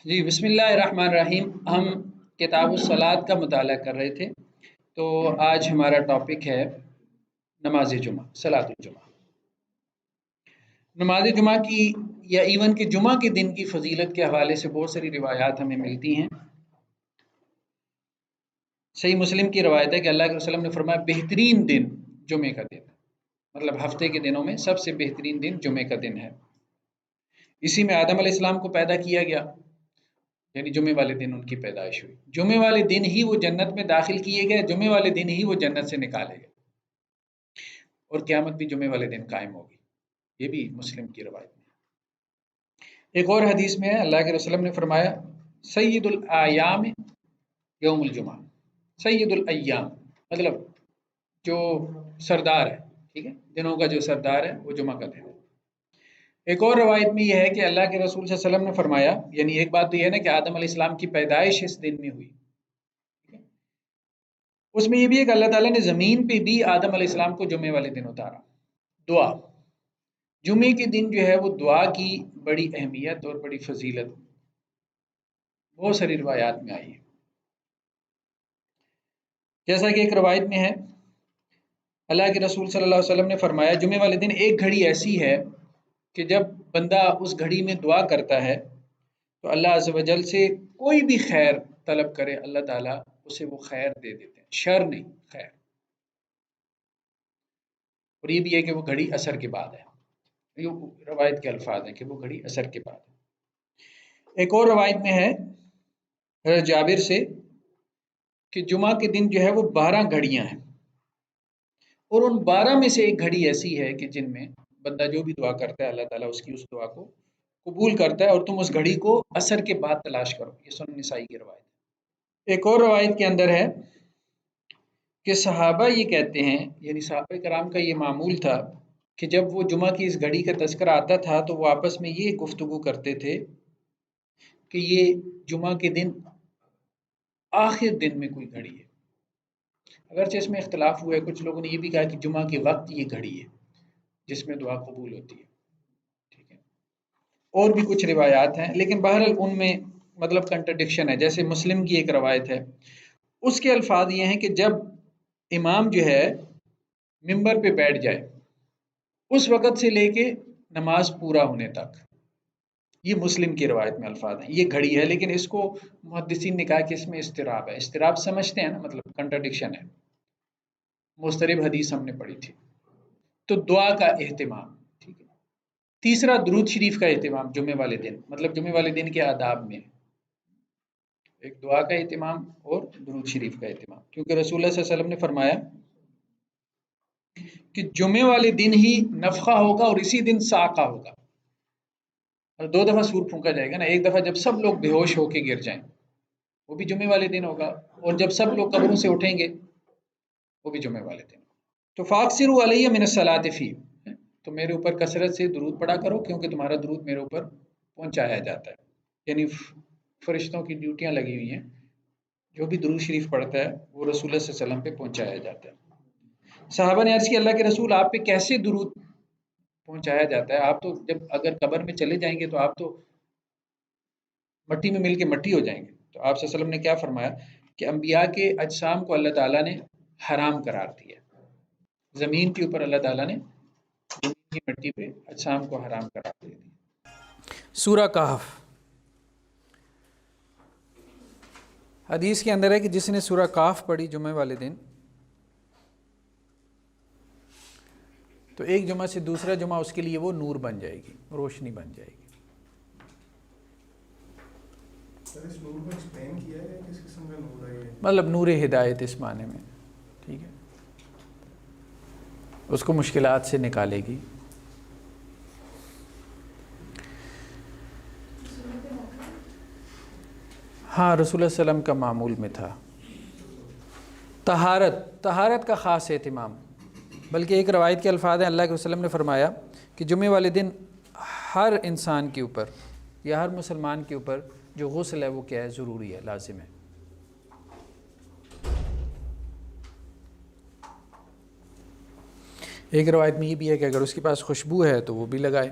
جی بسم اللہ الرحمن الرحیم. ہم کتاب الصلاۃ کا مطالعہ کر رہے تھے. تو آج ہمارا ٹاپک ہے نماز جمعہ، صلاۃ الجمعہ. نماز جمعہ کی یا ایون کہ جمعہ کے دن کی فضیلت کے حوالے سے بہت ساری روایات ہمیں ملتی ہیں. صحیح مسلم کی روایت ہے کہ اللہ کے رسول نے فرمایا بہترین دن جمعے کا دن، مطلب ہفتے کے دنوں میں سب سے بہترین دن جمعے کا دن ہے. اسی میں آدم علیہ السلام کو پیدا کیا گیا، یعنی جمعے والے دن ان کی پیدائش ہوئی. جمعے والے دن ہی وہ جنت میں داخل کیے گئے، جمعے والے دن ہی وہ جنت سے نکالے گئے، اور قیامت بھی جمعے والے دن قائم ہوگی. یہ بھی مسلم کی روایت میں. ایک اور حدیث میں ہے اللہ کے رسول نے فرمایا سید الایام یوم الجمعہ. سید الایام مطلب جو سردار ہے، ٹھیک ہے، دنوں کا جو سردار ہے وہ جمعہ کا دن ہے. ایک اور روایت میں یہ ہے کہ اللہ کے رسول صلی اللہ علیہ وسلم نے فرمایا، یعنی ایک بات تو یہ ہے نا کہ آدم علیہ السلام کی پیدائش اس دن میں ہوئی، اس میں یہ بھی ہے کہ اللہ تعالیٰ نے زمین پہ بھی آدم علیہ السلام کو جمعے والے دن اتارا. دعا، جمعے کے دن جو ہے وہ دعا کی بڑی اہمیت اور بڑی فضیلت بہت ساری روایات میں آئی ہے. جیسا کہ ایک روایت میں ہے اللہ کے رسول صلی اللہ علیہ وسلم نے فرمایا جمعے والے دن ایک گھڑی ایسی ہے کہ جب بندہ اس گھڑی میں دعا کرتا ہے تو اللہ عز و جل سے کوئی بھی خیر طلب کرے اللہ تعالیٰ اسے وہ خیر دے دیتے ہیں، شر نہیں، خیر. اور یہ بھی ہے کہ وہ گھڑی عصر کے بعد ہے. یہ روایت کے الفاظ ہیں کہ وہ گھڑی عصر کے بعد ہے. ایک اور روایت میں ہے حضرت جابر سے کہ جمعہ کے دن جو ہے وہ 12 گھڑیاں ہیں، اور ان 12 میں سے ایک گھڑی ایسی ہے کہ جن میں بندہ جو بھی دعا کرتا ہے اللہ تعالیٰ اس کی اس دعا کو قبول کرتا ہے، اور تم اس گھڑی کو عصر کے بعد تلاش کرو. یہ سنن نسائی کی روایت ہے. ایک اور روایت کے اندر ہے کہ صحابہ یہ کہتے ہیں، یعنی صحابہ کرام کا یہ معمول تھا کہ جب وہ جمعہ کی اس گھڑی کا تذکرہ آتا تھا تو وہ آپس میں یہ گفتگو کرتے تھے کہ یہ جمعہ کے دن آخر دن میں کوئی گھڑی ہے. اگرچہ اس میں اختلاف ہوا ہے، کچھ لوگوں نے یہ بھی کہا کہ جمعہ کے وقت یہ گھڑی ہے جس میں دعا قبول ہوتی ہے. ٹھیک ہے، اور بھی کچھ روایات ہیں، لیکن بہرحال ان میں مطلب کنٹرڈکشن ہے. جیسے مسلم کی ایک روایت ہے، اس کے الفاظ یہ ہیں کہ جب امام جو ہے ممبر پہ بیٹھ جائے اس وقت سے لے کے نماز پورا ہونے تک. یہ مسلم کی روایت میں الفاظ ہیں. یہ گھڑی ہے، لیکن اس کو محدثین نے کہا کہ اس میں اضطراب ہے. اضطراب سمجھتے ہیں نا، مطلب کنٹرڈکشن ہے. مضطرب حدیث ہم نے پڑھی تھی. تو دعا کا اہتمام، ٹھیک ہے. تیسرا درود شریف کا اہتمام جمعے والے دن، مطلب جمعے والے دن کے آداب میں ایک دعا کا اہتمام اور درود شریف کا اہتمام، کیونکہ رسول اللہ صلی اللہ علیہ وسلم نے فرمایا کہ جمعے والے دن ہی نفخہ ہوگا اور اسی دن صاعقہ ہوگا. اور 2 دفعہ سور پھونکا جائے گا نا، ایک دفعہ جب سب لوگ بے ہوش ہو کے گر جائیں وہ بھی جمعے والے دن ہوگا، اور جب سب لوگ قبروں سے اٹھیں گے وہ بھی جمعے والے دن. تو فاکثروا علیہ من الصلاۃ فی، تو میرے اوپر کثرت سے درود پڑھا کرو کیونکہ تمہارا درود میرے اوپر پہنچایا جاتا ہے. یعنی فرشتوں کی ڈیوٹیاں لگی ہوئی ہیں، جو بھی درود شریف پڑھتا ہے وہ رسول اللہ صلی اللہ علیہ وسلم پہ پہنچایا جاتا ہے. صحابہ نے عرض کی اللہ کے رسول آپ پہ کیسے درود پہنچایا جاتا ہے؟ آپ تو جب اگر قبر میں چلے جائیں گے تو آپ تو مٹی میں مل کے مٹی ہو جائیں گے. تو آپ صلی اللہ علیہ وسلم نے کیا فرمایا کہ انبیاء کے اجسام کو اللہ تعالیٰ نے حرام قرار دیا. زمین کے اوپر اللہ تعالیٰ نے زمین کی مٹی پہ اجسام کو حرام قرار دے دیا. سورہ کہف، حدیث کے اندر ہے کہ جس نے سورہ کہف پڑھی جمعے والے دن تو ایک جمعہ سے دوسرا جمعہ اس کے لیے وہ نور بن جائے گی، روشنی بن جائے گی. مطلب نور ہدایت اس معنی میں، ٹھیک ہے، اس کو مشکلات سے نکالے گی. ہاں رسول اللہ علیہ وسلم کا معمول میں تھا. طہارت کا خاص اہتمام، بلکہ ایک روایت کے الفاظ ہیں اللہ کے وسلم نے فرمایا کہ جمعے والے دن ہر انسان کے اوپر یا ہر مسلمان کے اوپر جو غسل ہے وہ کیا ہے، ضروری ہے، لازم ہے. ایک روایت میں یہ بھی ہے کہ اگر اس کے پاس خوشبو ہے تو وہ بھی لگائے.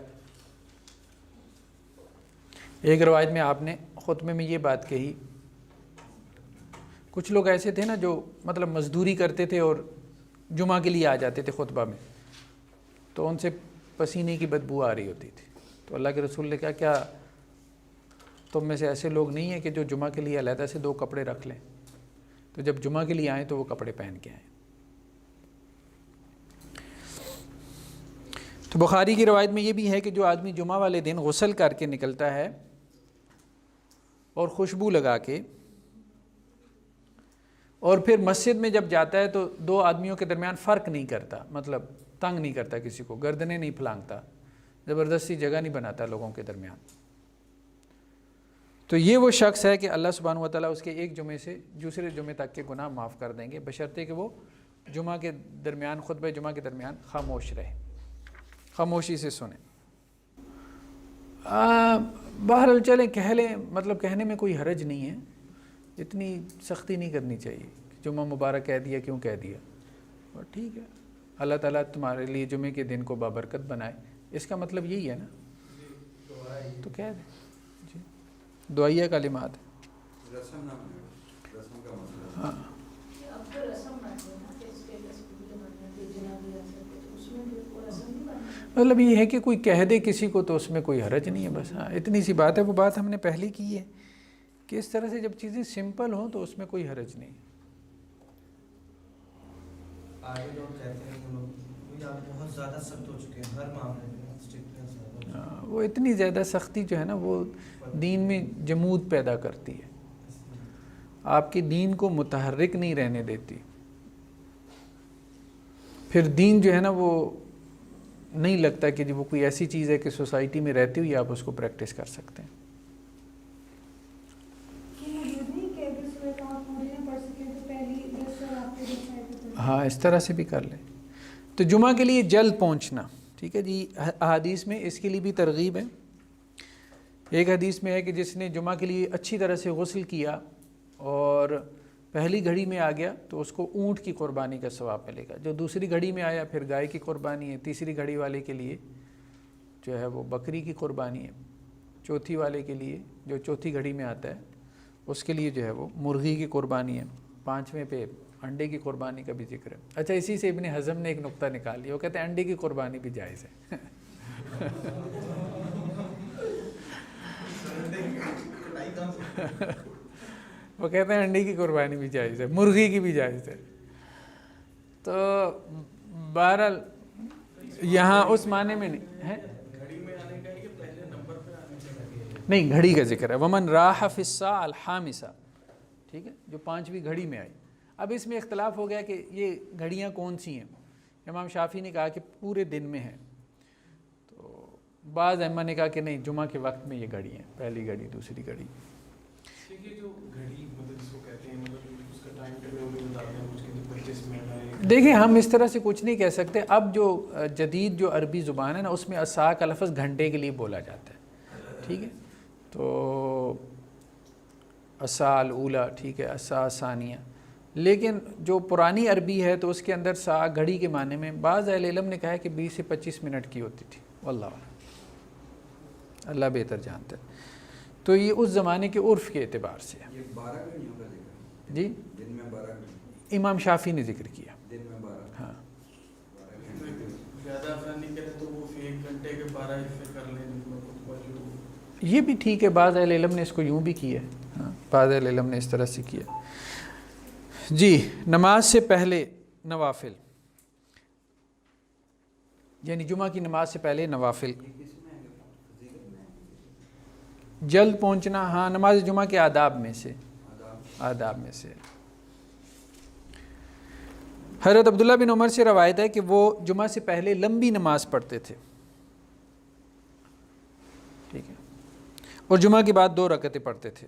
ایک روایت میں آپ نے خطبے میں یہ بات کہی، کچھ لوگ ایسے تھے نا جو مطلب مزدوری کرتے تھے اور جمعہ کے لیے آ جاتے تھے خطبہ میں، تو ان سے پسینے کی بدبو آ رہی ہوتی تھی، تو اللہ کے رسول نے کہا کیا تم میں سے ایسے لوگ نہیں ہیں کہ جو جمعہ کے لیے علیحدہ سے 2 کپڑے رکھ لیں، تو جب جمعہ کے لیے آئیں تو وہ کپڑے پہن کے آئیں۔ تو بخاری کی روایت میں یہ بھی ہے کہ جو آدمی جمعہ والے دن غسل کر کے نکلتا ہے اور خوشبو لگا کے اور پھر مسجد میں جب جاتا ہے تو 2 آدمیوں کے درمیان فرق نہیں کرتا، مطلب تنگ نہیں کرتا کسی کو، گردنیں نہیں پھلانگتا، زبردستی جگہ نہیں بناتا لوگوں کے درمیان، تو یہ وہ شخص ہے کہ اللہ سبحانہ و تعالیٰ اس کے ایک جمعے سے دوسرے جمعے تک کے گناہ معاف کر دیں گے، بشرطے کہ وہ جمعہ کے درمیان، خطبہ جمعہ کے درمیان خاموش رہے، خاموشی سے سنیں۔ بہرحال چلیں کہہ لیں، مطلب کہنے میں کوئی حرج نہیں ہے، اتنی سختی نہیں کرنی چاہیے، جمعہ مبارک کہہ دیا کیوں کہہ دیا، اور ٹھیک ہے اللہ تعالیٰ تمہارے لیے جمعے کے دن کو بابرکت بنائے، اس کا مطلب یہی ہے نا، تو کہہ دیں جی، دعائیہ کلمات۔ ہاں مطلب یہ ہے کہ کوئی کہہ دے کسی کو تو اس میں کوئی حرج نہیں ہے، بس ہاں اتنی سی بات ہے، وہ بات ہم نے پہلے کی ہے کہ اس طرح سے جب چیزیں سمپل ہوں تو اس میں کوئی حرج نہیں۔ آگے لوگ کہتے ہیں آپ بہت زیادہ سخت ہو چکے ہیں ہر معاملے میں، وہ اتنی زیادہ سختی جو ہے نا وہ دین میں جمود پیدا کرتی ہے، آپ کے دین کو متحرک نہیں رہنے دیتی، پھر دین جو ہے نا وہ نہیں لگتا کہ وہ کوئی ایسی چیز ہے کہ سوسائٹی میں رہتی ہوئی آپ اس کو پریکٹس کر سکتے ہیں۔ ہاں اس طرح سے بھی کر لیں۔ تو جمعہ کے لیے جلد پہنچنا، ٹھیک ہے جی، احادیث میں اس کے لیے بھی ترغیب ہے۔ ایک حدیث میں ہے کہ جس نے جمعہ کے لیے اچھی طرح سے غسل کیا اور پہلی گھڑی میں آ گیا تو اس کو اونٹ کی قربانی کا ثواب ملے گا، جو دوسری گھڑی میں آیا پھر گائے کی قربانی ہے، تیسری گھڑی والے کے لیے جو ہے وہ بکری کی قربانی ہے، چوتھی والے کے لیے جو چوتھی گھڑی میں آتا ہے اس کے لیے جو ہے وہ مرغی کی قربانی ہے، 5ویں پہ انڈے کی قربانی کا بھی ذکر ہے۔ اچھا اسی سے ابن حزم نے ایک نقطہ نکال لیا، وہ کہتے ہیں انڈے کی قربانی بھی جائز ہے۔ وہ کہتے ہیں انڈے کی قربانی بھی جائز ہے، مرغی کی بھی جائز ہے۔ تو بہرحال یہاں اس معنی میں نہیں ہے، نہیں گھڑی کا ذکر ہے، ومن راح فی الساعۃ الخامسہ، ٹھیک ہے، جو 5ویں گھڑی میں آئی۔ اب اس میں اختلاف ہو گیا کہ یہ گھڑیاں کون سی ہیں، امام شافعی نے کہا کہ پورے دن میں ہیں، تو بعض ائمہ نے کہا کہ نہیں جمعہ کے وقت میں یہ گھڑی ہیں، پہلی گھڑی دوسری گھڑی۔ دیکھیں ہم اس طرح سے کچھ نہیں کہہ سکتے، اب جو جدید جو عربی زبان ہے نا اس میں عصا کا لفظ گھنٹے کے لیے بولا جاتا ہے، ٹھیک ہے، تو عصا الاولیٰ، ٹھیک ہے، عصا ثانیہ، لیکن جو پرانی عربی ہے تو اس کے اندر سا گھڑی کے معنی میں بعض اہل علم نے کہا ہے کہ 20 سے 25 منٹ کی ہوتی تھی، واللہ اعلم، اللہ بہتر جانتا ہے۔ تو یہ اس زمانے کے عرف کے اعتبار سے ہے جی، امام شافعی نے ذکر کیا، ہاں یہ بھی ٹھیک ہے، بعض اہل علم نے اس کو یوں بھی کیا، ہاں بعض اہل علم نے اس طرح سے کیا۔ جی نماز سے پہلے نوافل، یعنی جمعہ کی نماز سے پہلے نوافل، جلد پہنچنا، ہاں نماز جمعہ کے آداب میں سے، حضرت عبداللہ بن عمر سے روایت ہے کہ وہ جمعہ سے پہلے لمبی نماز پڑھتے تھے، ٹھیک ہے، اور جمعہ کے بعد 2 رکعتیں پڑھتے تھے،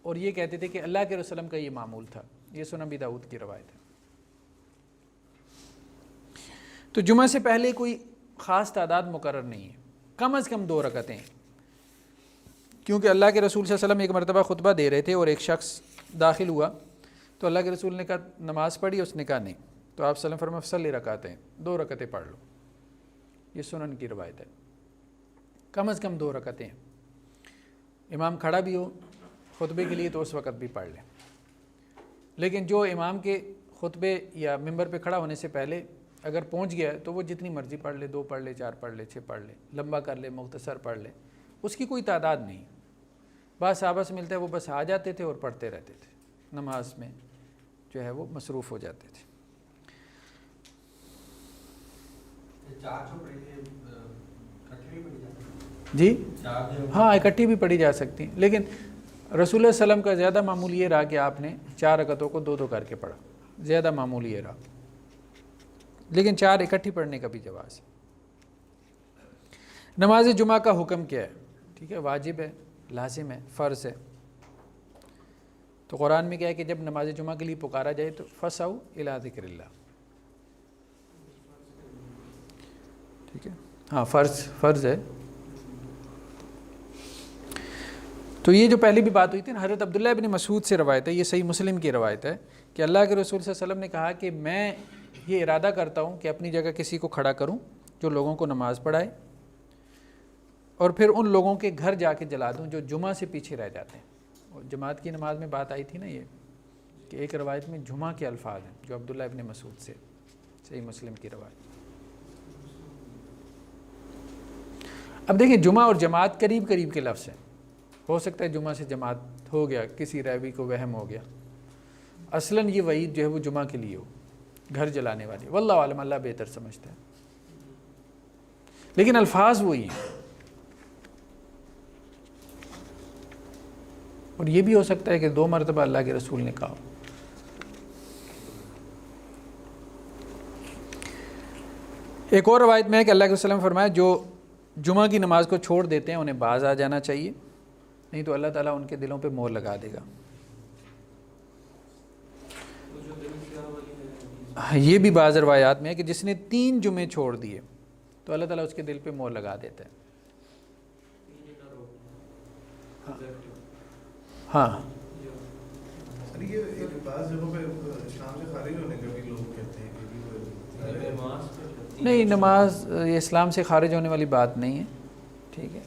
اور یہ کہتے تھے کہ اللہ کے رسول کا یہ معمول تھا، یہ سنن ابی داؤد کی روایت ہے۔ تو جمعہ سے پہلے کوئی خاص تعداد مقرر نہیں ہے، کم از کم 2 رکعتیں، کیونکہ اللہ کے رسول صلی اللہ علیہ وسلم ایک مرتبہ خطبہ دے رہے تھے اور ایک شخص داخل ہوا تو اللہ کے رسول نے کہا نماز پڑھی، اس نے کہا نہیں، تو آپ صلی اللہ علیہ وسلم فرمایا فصلی رکعتیں، 2 رکعتیں پڑھ لو، یہ سنن کی روایت ہے، کم از کم 2 رکعتیں ہیں۔ امام کھڑا بھی ہو خطبے کے لیے تو اس وقت بھی پڑھ لیں. لیکن جو امام کے خطبے یا ممبر پہ کھڑا ہونے سے پہلے اگر پہنچ گیا تو وہ جتنی مرضی پڑھ لے، 2 پڑھ لے، 4 پڑھ لے، 6 پڑھ لے، لمبا کر لے، مختصر پڑھ لے، اس کی کوئی تعداد نہیں. بعض صحابہ سے ملتا ہے وہ بس آ جاتے تھے اور پڑھتے رہتے تھے، نماز میں جو ہے وہ مصروف ہو جاتے تھے. جی ہاں اکٹھی بھی پڑھی جا سکتی ہیں، لیکن رسول اللہ صلی اللہ علیہ وسلم کا زیادہ معمول یہ رہا کہ آپ نے 4 رکعتوں کو 2 کر کے پڑھا، زیادہ معمول یہ رہا. لیکن 4 اکٹھی پڑھنے کا بھی جواز ہے. نماز جمعہ کا حکم کیا ہے؟ ٹھیک ہے، واجب ہے، لازم ہے، فرض ہے. تو قرآن میں کیا ہے کہ جب نماز جمعہ کے لیے پکارا جائے تو فَسَعُوا إِلَىٰ ذِكْرِ اللَّهِ. ٹھیک ہے، ہاں فرض ہے. تو یہ جو پہلی بھی بات ہوئی تھی نا، حضرت عبداللہ ابن مسعود سے روایت ہے، یہ صحیح مسلم کی روایت ہے کہ اللہ کے رسول صلی اللہ علیہ وسلم نے کہا کہ میں یہ ارادہ کرتا ہوں کہ اپنی جگہ کسی کو کھڑا کروں جو لوگوں کو نماز پڑھائے، اور پھر ان لوگوں کے گھر جا کے جلا دوں جو جمعہ سے پیچھے رہ جاتے ہیں. اور جماعت کی نماز میں بات آئی تھی نا یہ کہ ایک روایت میں جمعہ کے الفاظ ہیں جو عبداللہ ابن مسعود سے، صحیح مسلم کی روایت. اب دیکھیں جمعہ اور جماعت قریب قریب کے لفظ ہیں. ہو سکتا ہے جمعہ سے جماعت ہو گیا، کسی راوی کو وہم ہو گیا. اصلاً یہ وعید جو ہے وہ جمعہ کے لیے ہو، گھر جلانے والی. واللہ عالم، اللہ بہتر سمجھتا ہے، لیکن الفاظ وہی ہیں. اور یہ بھی ہو سکتا ہے کہ 2 مرتبہ اللہ کے رسول نے کہا. ایک اور روایت میں ہے کہ اللہ کے وسلم فرمایا جو جمعہ کی نماز کو چھوڑ دیتے ہیں انہیں باز آ جانا چاہیے، نہیں تو اللہ تعالیٰ ان کے دلوں پہ مہر لگا دے گا. یہ بھی بعض روایات میں ہے کہ جس نے 3 جمعے چھوڑ دیے تو اللہ تعالیٰ اس کے دل پہ مہر لگا دیتا ہے. ہاں سر یہ بعض جگہوں پہ اسلام سے خارج ہونے کا بھی لوگ کہتے ہیں کہ نہیں، نماز یہ اسلام سے خارج ہونے والی بات نہیں ہے، ٹھیک ہے،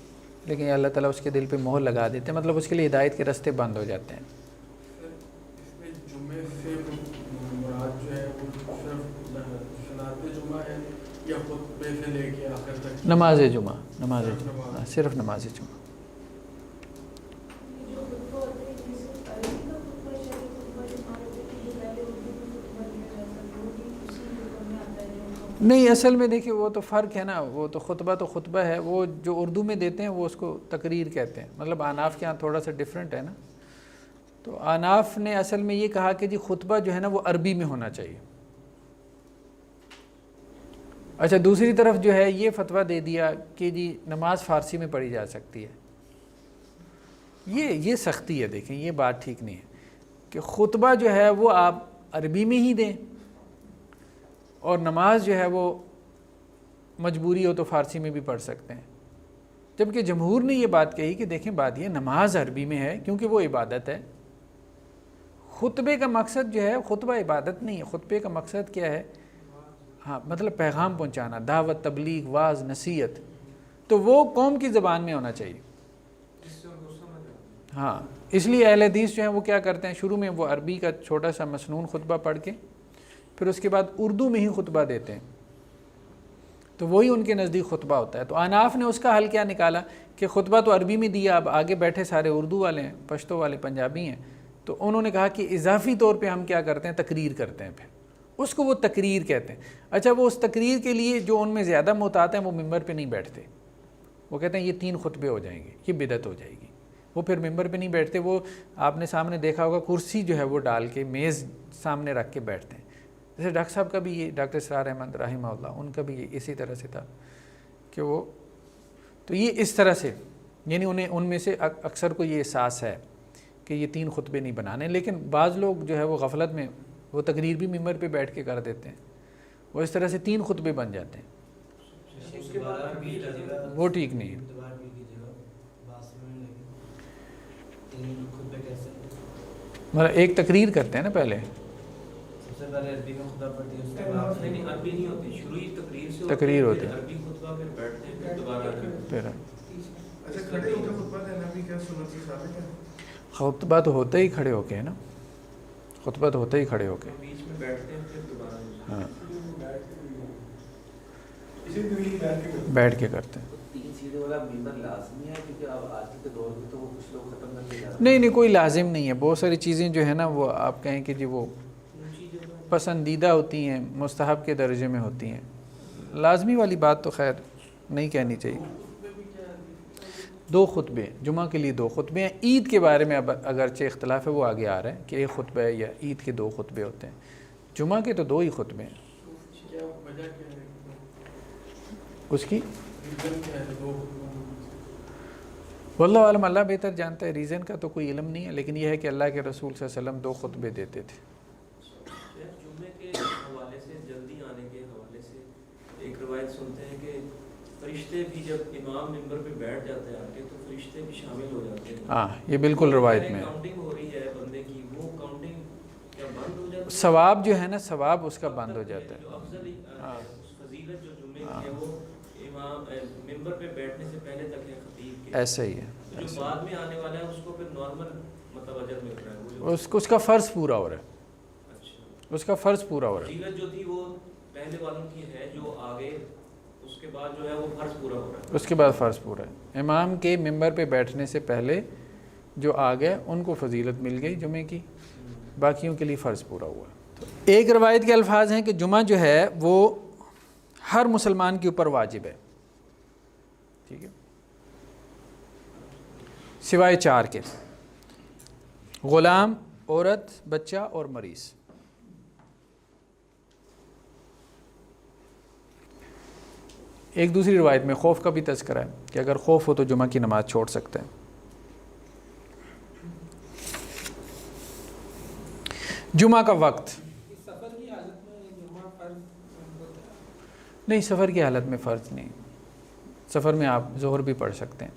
لیکن اللہ تعالیٰ اس کے دل پہ مہر لگا دیتے ہیں، مطلب اس کے لیے ہدایت کے راستے بند ہو جاتے ہیں. اس میں جمعے سے مراد جو ہے وہ صرف صلاۃ جمعہ ہے یا خطبے سے لے کے آخر تک نماز جمعہ، صرف نماز جمعہ. نہیں، اصل میں دیکھیں وہ تو فرق ہے نا، وہ تو خطبہ ہے، وہ جو اردو میں دیتے ہیں وہ اس کو تقریر کہتے ہیں. مطلب احناف کے یہاں تھوڑا سا ڈیفرنٹ ہے نا. تو احناف نے اصل میں یہ کہا کہ جی خطبہ جو ہے نا وہ عربی میں ہونا چاہیے. اچھا، دوسری طرف جو ہے یہ فتویٰ دے دیا کہ جی نماز فارسی میں پڑھی جا سکتی ہے. یہ سختی ہے. دیکھیں یہ بات ٹھیک نہیں ہے کہ خطبہ جو ہے وہ آپ عربی میں ہی دیں اور نماز جو ہے وہ مجبوری ہو تو فارسی میں بھی پڑھ سکتے ہیں. جبکہ جمہور نے یہ بات کہی کہ دیکھیں بات یہ نماز عربی میں ہے کیونکہ وہ عبادت ہے. خطبے کا مقصد جو ہے، خطبہ عبادت نہیں ہے. خطبے کا مقصد کیا ہے؟ ہاں، مطلب پیغام پہنچانا، دعوت، تبلیغ، واعظ، نصیحت. تو وہ قوم کی زبان میں ہونا چاہیے. ہاں، اس لیے اہل حدیث جو ہیں وہ کیا کرتے ہیں، شروع میں وہ عربی کا چھوٹا سا مسنون خطبہ پڑھ کے پھر اس کے بعد اردو میں ہی خطبہ دیتے ہیں، تو وہی ان کے نزدیک خطبہ ہوتا ہے. تو احناف نے اس کا حل کیا نکالا کہ خطبہ تو عربی میں دیا، اب آگے بیٹھے سارے اردو والے ہیں، پشتو والے پنجابی ہیں، تو انہوں نے کہا کہ اضافی طور پہ ہم کیا کرتے ہیں، تقریر کرتے ہیں. پھر اس کو وہ تقریر کہتے ہیں. اچھا، وہ اس تقریر کے لیے جو ان میں زیادہ محتاط ہیں وہ ممبر پہ نہیں بیٹھتے. وہ کہتے ہیں یہ 3 خطبے ہو جائیں گے، یہ بدعت ہو جائے گی. وہ پھر ممبر پہ نہیں بیٹھتے، وہ آپ نے سامنے دیکھا ہوگا کرسی جو ہے وہ ڈال کے میز سامنے رکھ کے بیٹھتے ہیں. جیسے ڈاکٹر صاحب کا بھی یہ، ڈاکٹر اسرار احمد رحمہ اللہ، ان کا بھی یہ اسی طرح سے تھا کہ وہ تو یہ اس طرح سے، یعنی انہیں ان میں سے اکثر کو یہ احساس ہے کہ یہ 3 خطبے نہیں بنانے. لیکن بعض لوگ جو ہے وہ غفلت میں وہ تقریر بھی ممبر پہ بیٹھ کے کر دیتے ہیں، وہ اس طرح سے 3 خطبے بن جاتے ہیں. وہ ٹھیک نہیں ہے. مطلب ایک تقریر کرتے ہیں نا پہلے، تقریر ہوتی ہے. اچھا کھڑے ہو کے خطبہ دینا بھی کیا سنت سے ثابت ہے؟ خطبہ تو ہوتا ہی کھڑے ہو کے ہے نا، خطبہ تو ہوتا ہی کھڑے ہو کے. بیچ میں بیٹھتے ہیں پھر دوبارہ ہاں اسی طریقے بیٹھ کے کرتے ہیں. 3 سیٹوں والا ممبر لازمی ہے کیونکہ اب آج کے دور میں تو وہ کچھ لوگ ختم کر کے جاتے ہیں. نہیں کوئی لازم نہیں ہے. بہت ساری چیزیں جو ہے نا وہ آپ کہیں کہ جی وہ اونچی جگہ پسندیدہ ہوتی ہیں، مستحب کے درجے میں ہوتی ہیں. لازمی والی بات تو خیر نہیں کہنی چاہیے. 2 خطبے، جمعہ کے لیے 2 خطبے ہیں. عید کے بارے میں اب اگرچہ اختلاف ہے، وہ آگے آ رہا ہے کہ 1 خطبہ ہے یا عید کے 2 خطبے ہوتے ہیں. جمعہ کے تو 2 ہی خطبے ہیں. کیا وجہ کیا ہے؟ اس کی ریزن کیا ہے 2 واللہ عالم، اللہ بہتر جانتا ہے. ریزن کا تو کوئی علم نہیں ہے، لیکن یہ ہے کہ اللہ کے رسول صلی اللہ علیہ وسلم 2 خطبے دیتے تھے. جمعے کے حوالے سے، جلدی آنے کے حوالے سے ایک روایت سنتے ہیں کہ فرشتے بھی جب امام ممبر پہ بیٹھ جاتے ہیں آگے تو فرشتے بھی شامل ہو جاتے ہیں. ہاں یہ بالکل روایت میں ہے. کاؤنٹنگ ہو رہی ہے بندے کی، وہ کاؤنٹنگ کیا بند ہو جاتی ہے؟ ثواب جو ہے نا، ثواب اس کا بند ہو جاتا ہے. جو افضل ہاں اس فضیلت جو جمعے کی ہے وہ امام ممبر پہ بیٹھنے سے پہلے تک ہے خطیب کے. ایسا ہی ہے. جو بعد میں آنے والا ہے اس کو پھر نارمل مطلب اجر مل رہا ہے. وہ اس کا فرض پورا ہو رہا ہے. اچھا، اس کا فرض پورا ہو رہا ہے. فضیلت جو تھی وہ پہلے والوں کی ہے، جو آگے اس کے بعد جو ہے وہ فرض پورا ہو رہا ہے. اس کے بعد فرض پورا ہے. امام کے ممبر پہ بیٹھنے سے پہلے جو آ گئے ان کو فضیلت مل گئی جمعے کی، باقیوں کے لیے فرض پورا ہوا. ایک روایت کے الفاظ ہیں کہ جمعہ جو ہے وہ ہر مسلمان کے اوپر واجب ہے. ٹھیک ہے، سوائے 4 کے: غلام، عورت، بچہ اور مریض. ایک دوسری روایت میں خوف کا بھی تذکرہ ہے کہ اگر خوف ہو تو جمعہ کی نماز چھوڑ سکتے ہیں. جمعہ کا وقت سفر کی حالت میں جمعہ فرض ہوتا ہے؟ نہیں، سفر کی حالت میں فرض نہیں. سفر میں آپ ظہر بھی پڑھ سکتے ہیں.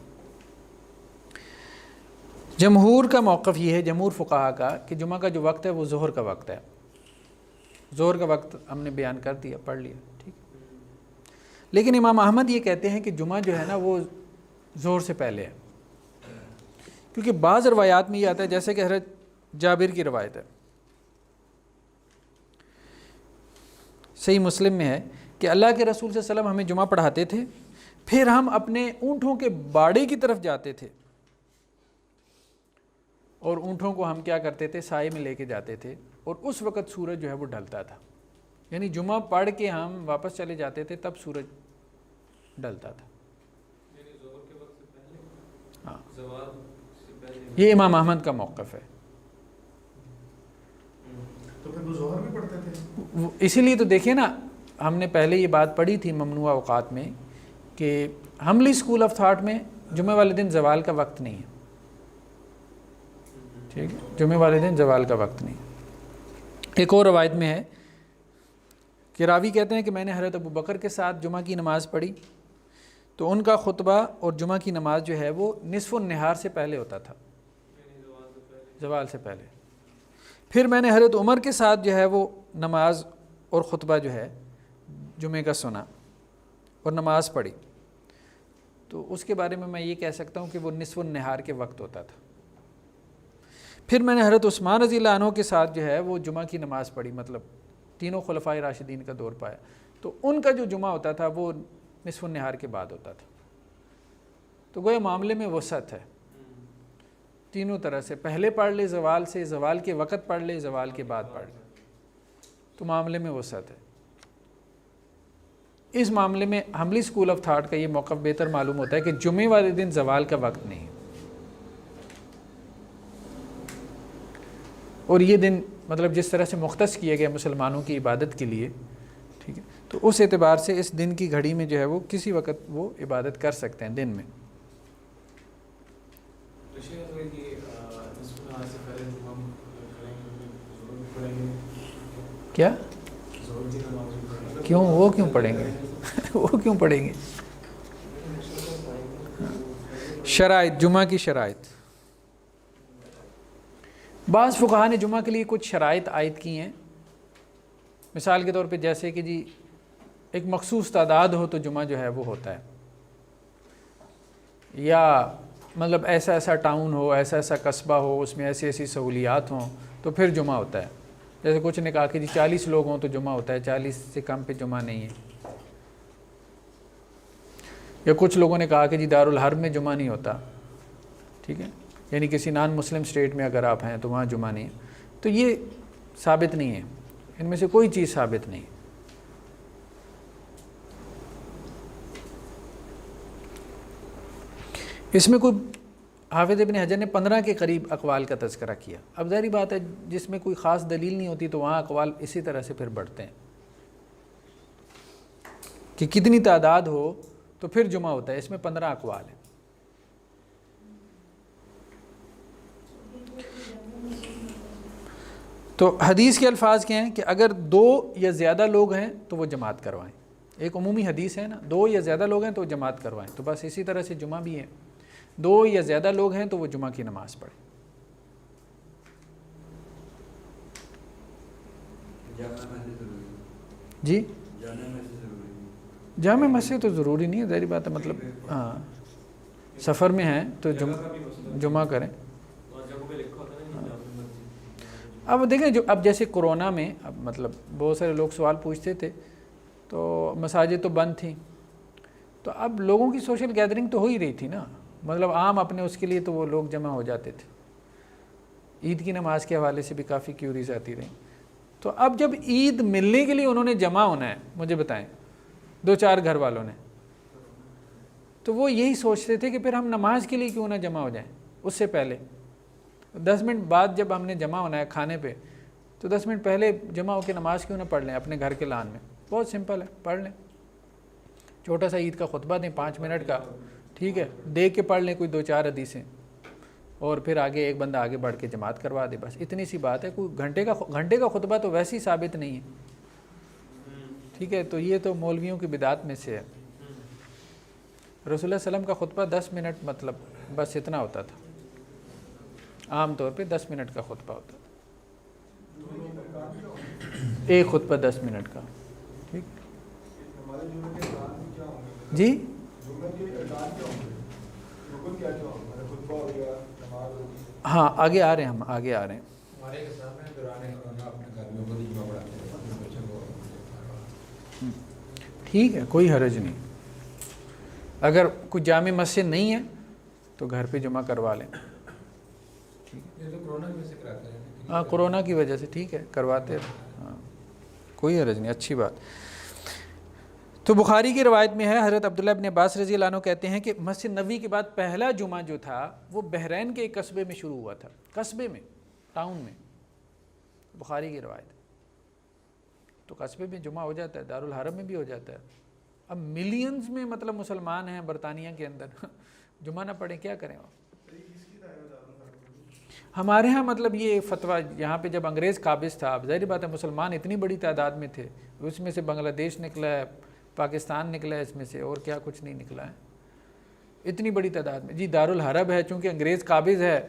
جمہور کا موقف یہ ہے، جمہور فقہا کا، کہ جمعہ کا جو وقت ہے وہ ظہر کا وقت ہے. ظہر کا وقت ہم نے بیان کر دیا، پڑھ لیا. ٹھیک. لیکن امام احمد یہ کہتے ہیں کہ جمعہ جو ہے نا وہ ظہر سے پہلے ہے، کیونکہ بعض روایات میں یہ آتا ہے، جیسے کہ حضرت جابر کی روایت ہے، صحیح مسلم میں ہے کہ اللہ کے رسول صلی اللہ علیہ وسلم ہمیں جمعہ پڑھاتے تھے، پھر ہم اپنے اونٹوں کے باڑے کی طرف جاتے تھے اور اونٹوں کو ہم کیا کرتے تھے، سائے میں لے کے جاتے تھے، اور اس وقت سورج جو ہے وہ ڈھلتا تھا. یعنی جمعہ پڑھ کے ہم واپس چلے جاتے تھے تب سورج ڈھلتا تھا. ہاں، یہ امام احمد کا موقف ہے. تو پھر وہ ظہر بھی پڑھتے تھے؟ اسی لیے تو دیکھیں نا، ہم نے پہلے یہ بات پڑھی تھی ممنوع اوقات میں کہ حملی اسکول آف تھاٹ میں جمعہ والے دن زوال کا وقت نہیں ہے. ٹھیک ہے، جمعہ والے دن زوال کا وقت نہیں. ایک اور روایت میں ہے کہ راوی کہتے ہیں کہ میں نے حضرت ابو بکر کے ساتھ جمعہ کی نماز پڑھی تو ان کا خطبہ اور جمعہ کی نماز جو ہے وہ نصف النہار سے پہلے ہوتا تھا، زوال سے پہلے. پھر میں نے حضرت عمر کے ساتھ جو ہے وہ نماز اور خطبہ جو ہے جمعہ کا سنا اور نماز پڑھی، تو اس کے بارے میں میں یہ کہہ سکتا ہوں کہ وہ نصف النہار کے وقت ہوتا تھا. پھر میں نے حضرت عثمان رضی اللہ عنہ کے ساتھ جو ہے وہ جمعہ کی نماز پڑھی، مطلب تینوں خلفائے راشدین کا دور پایا، تو ان کا جو جمعہ ہوتا تھا وہ نصف النہار کے بعد ہوتا تھا. تو گویا معاملے میں وسعت ہے، تینوں طرح سے، پہلے پڑھ لے زوال سے، زوال کے وقت پڑھ لے، زوال کے بعد پڑھ لے، تو معاملے میں وسعت ہے. اس معاملے میں حملی اسکول آف تھاٹ کا یہ موقف بہتر معلوم ہوتا ہے کہ جمعے والے دن زوال کا وقت نہیں ہے، اور یہ دن مطلب جس طرح سے مختص کیا گیا مسلمانوں کی عبادت کے لیے، ٹھیک ہے، تو اس اعتبار سے اس دن کی گھڑی میں جو ہے وہ کسی وقت وہ عبادت کر سکتے ہیں دن میں. کیا کیوں، وہ کیوں پڑھیں گے وہ کیوں پڑھیں گے؟ شرائط، جمعہ کی شرائط. بعض فقہا نے جمعہ کے لیے کچھ شرائط عائد کی ہیں. مثال کے طور پہ جیسے کہ جی ایک مخصوص تعداد ہو تو جمعہ جو ہے وہ ہوتا ہے. یا مطلب ایسا ایسا ٹاؤن ہو، ایسا ایسا قصبہ ہو، اس میں ایسی ایسی سہولیات ہوں تو پھر جمعہ ہوتا ہے. جیسے کچھ نے کہا کہ جی 40 لوگ ہوں تو جمعہ ہوتا ہے، 40 سے کم پہ جمعہ نہیں ہے. یا کچھ لوگوں نے کہا کہ جی دارالحرب میں جمعہ نہیں ہوتا. ٹھیک ہے، یعنی کسی نان مسلم اسٹیٹ میں اگر آپ ہیں تو وہاں جمعہ نہیں ہے. تو یہ ثابت نہیں ہے، ان میں سے کوئی چیز ثابت نہیں. اس میں کوئی حافظ ابن حجر نے 15 کے قریب اقوال کا تذکرہ کیا. اب ظاہری بات ہے جس میں کوئی خاص دلیل نہیں ہوتی تو وہاں اقوال اسی طرح سے پھر بڑھتے ہیں کہ کتنی تعداد ہو تو پھر جمعہ ہوتا ہے. اس میں 15 اقوال ہیں. تو حدیث کے الفاظ کیا ہیں کہ اگر 2 یا زیادہ لوگ ہیں تو وہ جماعت کروائیں. ایک عمومی حدیث ہے نا، 2 یا زیادہ لوگ ہیں تو وہ جماعت کروائیں. تو بس اسی طرح سے جمعہ بھی ہے، 2 یا زیادہ لوگ ہیں تو وہ جمعہ کی نماز پڑھیں. جی جامع مسجد تو ضروری نہیں ہے، ظاہری بات ہے. مطلب ہاں سفر میں ہیں تو جمعہ کریں. اب دیکھیں اب جیسے کرونا میں اب مطلب بہت سارے لوگ سوال پوچھتے تھے تو مساجد تو بند تھیں، تو اب لوگوں کی سوشل گیدرنگ تو ہو ہی رہی تھی نا. مطلب عام اپنے اس کے لیے تو وہ لوگ جمع ہو جاتے تھے. عید کی نماز کے حوالے سے بھی کافی کیوریز آتی رہیں. تو اب جب عید ملنے کے لیے انہوں نے جمع ہونا ہے، مجھے بتائیں 2-4 گھر والوں نے، تو وہ یہی سوچتے تھے کہ پھر ہم نماز کے لیے کیوں نہ جمع ہو جائیں. اس سے پہلے 10 منٹ بعد جب ہم نے جمع ہونا ہے کھانے پہ، تو 10 منٹ پہلے جمع ہو کے نماز کیوں نہ پڑھ لیں اپنے گھر کے لان میں. بہت سمپل ہے، پڑھ لیں. چھوٹا سا عید کا خطبہ دیں 5 منٹ کا، ٹھیک ہے، دیکھ کے پڑھ لیں کوئی 2-4 حدیثیں، اور پھر آگے ایک بندہ آگے بڑھ کے جماعت کروا دے. بس اتنی سی بات ہے. کوئی گھنٹے کا خطبہ تو ویسے ہی ثابت نہیں ہے. ٹھیک ہے، تو یہ تو مولویوں کی بدعت میں سے ہے. رسول اللہ صلی اللہ علیہ وسلم کا خطبہ 10 منٹ مطلب بس اتنا ہوتا تھا. عام طور پہ 10 منٹ کا خطبہ ہوتا تھا. ایک خطبہ 10 منٹ کا. ٹھیک جی. ہاں آگے آ رہے ہیں، ہم آگے آ رہے ہیں. ٹھیک ہے، کوئی حرج نہیں. اگر کوئی جامع مسجد نہیں ہے تو گھر پہ جمعہ کروا لیں. ہاں کرونا کی وجہ سے ٹھیک ہے کرواتے ہیں. ہاں کوئی حرج نہیں، اچھی بات. تو بخاری کی روایت میں ہے، حضرت عبداللہ ابن عباس رضی اللہ عنہ کہتے ہیں کہ مسجد نبوی کے بعد پہلا جمعہ جو تھا وہ بحرین کے ایک قصبے میں شروع ہوا تھا. قصبے میں، ٹاؤن میں. بخاری کی روایت. تو قصبے میں جمعہ ہو جاتا ہے، دارالحرم میں بھی ہو جاتا ہے. اب ملینز میں مطلب مسلمان ہیں برطانیہ کے اندر، جمعہ نہ پڑھیں کیا کریں. ہمارے ہاں مطلب یہ فتویٰ یہاں پہ جب انگریز قابض تھا، اب ظاہری بات ہے مسلمان اتنی بڑی تعداد میں تھے، اس میں سے بنگلہ دیش نکلا ہے، پاکستان نکلا ہے، اس میں سے اور کیا کچھ نہیں نکلا ہے. اتنی بڑی تعداد میں جی دارالحرب ہے، چونکہ انگریز قابض ہے